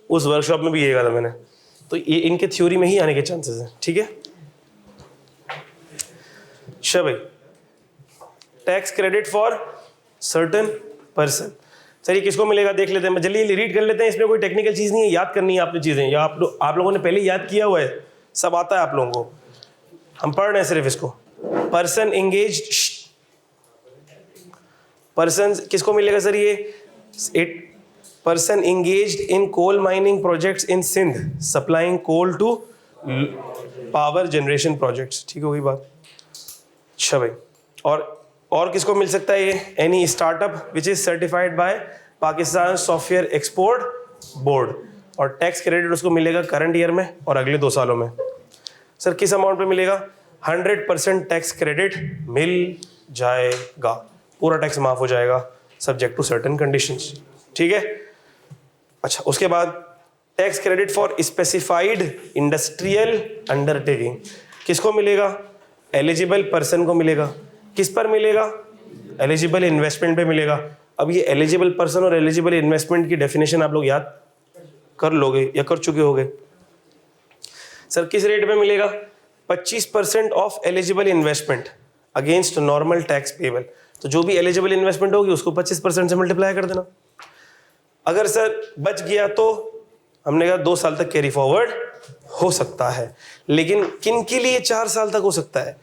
उस वर्कशॉप में भी ये कहा था मैंने। तो ये इनके थ्योरी में ही आने के चांसेस हैं। ठीक है, अच्छा भाई, tax credit for certain person. Sir ये किसको मिलेगा देख लेते हैं, मैं जल्दी रीड कर लेते हैं। इसमें कोई टेक्निकल चीज़ नहीं है, याद करनी है आपने चीज़ें, या आप लोगों ने पहले याद किया हुआ है, सब आता है आप लोगों को, हम पढ़ रहे हैं सिर्फ इसको। पर्सन एंगेज्ड, पर्सन किसको मिलेगा सर? ये person engaged in coal mining projects in Sindh supplying coal to power generation projects. ठीक हो गई बात? अच्छा भाई, और किसको मिल सकता है ये? Any startup which is certified by Pakistan software export board, और टैक्स क्रेडिट उसको मिलेगा करंट ईयर में और अगले 2 सालों में। सर किस अमाउंट पे मिलेगा? 100% टैक्स क्रेडिट मिल जाएगा, पूरा टैक्स माफ हो जाएगा सब्जेक्ट टू सर्टेन कंडीशंस, ठीक है। अच्छा, उसके बाद tax credit for specified industrial undertaking किसको मिलेगा? एलिजिबल पर्सन को मिलेगा। किस पर मिलेगा? एलिजिबल इन्वेस्टमेंट पे मिलेगा। अब ये एलिजिबल पर्सन और एलिजिबल इन्वेस्टमेंट की डेफिनेशन आप लोग याद कर लोगे या कर चुके होगे। सर किस रेट पे मिलेगा? 25% of eligible investment against normal tax payable. तो जो भी एलिजिबल इन्वेस्टमेंट होगी उसको 25% से मल्टीप्लाई कर देना। अगर सर बच गया तो हमने कहा 2 साल तक कैरी फॉरवर्ड हो सकता है, लेकिन किन के लिए 4 साल तक हो सकता है?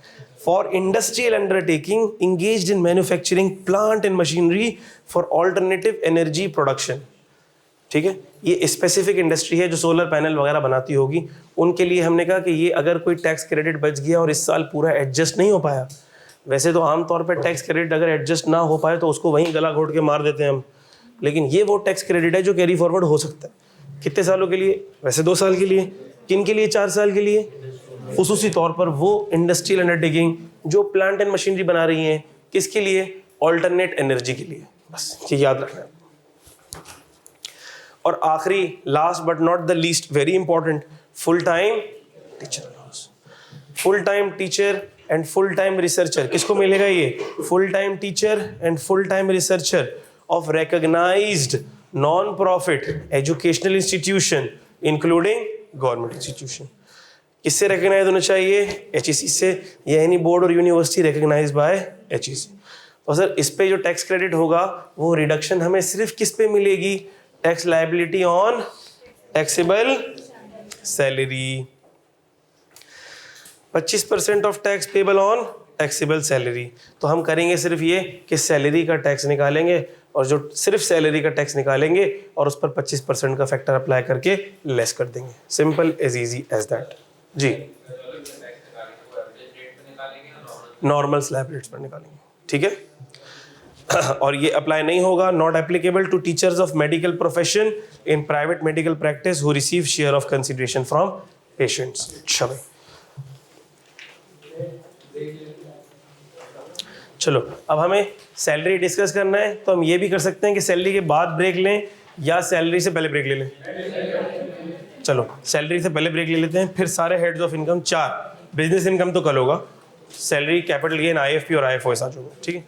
For industrial undertaking engaged in manufacturing plant and machinery for alternative energy production, ठीक है। ये स्पेसिफिक इंडस्ट्री है जो सोलर पैनल वगैरह बनाती होगी, उनके लिए हमने कहा कि ये अगर कोई टैक्स क्रेडिट बच गया और इस साल पूरा एडजस्ट नहीं हो पाया, वैसे तो आमतौर पर टैक्स क्रेडिट अगर एडजस्ट ना हो पाए तो उसको वहीं गला घोट के मार देते हैं हम, लेकिन ये वो टैक्स क्रेडिट है जो कैरी फॉरवर्ड हो सकता है। कितने सालों के लिए? वैसे 2 साल के लिए। किन के लिए 4 साल के लिए? खुसूसी तौर पर वो इंडस्ट्रियल अंडरटेकिंग जो प्लांट एंड मशीनरी बना रही हैं, किसके लिए? ऑल्टरनेट एनर्जी के लिए। बस ये याद रखना है। और आखिरी, last but not the least very important, full time teacher allowance. Full time teacher and full time researcher किसको मिलेगा? ये full time teacher and full time researcher of recognised non profit educational institution including government institution. किससे recognise होना चाहिए? HEC से, या any board और university recognise by HEC। और सर इस पे जो टैक्स क्रेडिट होगा वो रिडक्शन हमें सिर्फ किस पे मिलेगी? Tax liability on taxable salary. 25% of tax payable on taxable salary. तो हम करेंगे सिर्फ ये कि सैलरी का टैक्स निकालेंगे, और जो सिर्फ सैलरी का टैक्स निकालेंगे और उस पर 25% का फैक्टर अप्लाई करके लेस कर देंगे। Simple as easy as that जी। नॉर्मल स्लैब रेट्स पर निकालेंगे, ठीक है। और ये अप्लाई नहीं होगा, not applicable to teachers of medical profession in private medical practice who receive share of consideration from patients. चलो अब हमें सैलरी डिस्कस करना है, तो हम ये भी कर सकते हैं कि सैलरी के बाद ब्रेक लें या सैलरी से पहले ब्रेक ले लें। चलो सैलरी से पहले ब्रेक ले लेते हैं, फिर सारे heads of income 4, business income तो कल होगा, सैलरी, कैपिटल गेन, IFP और IFO साथ होगा, ठीक है।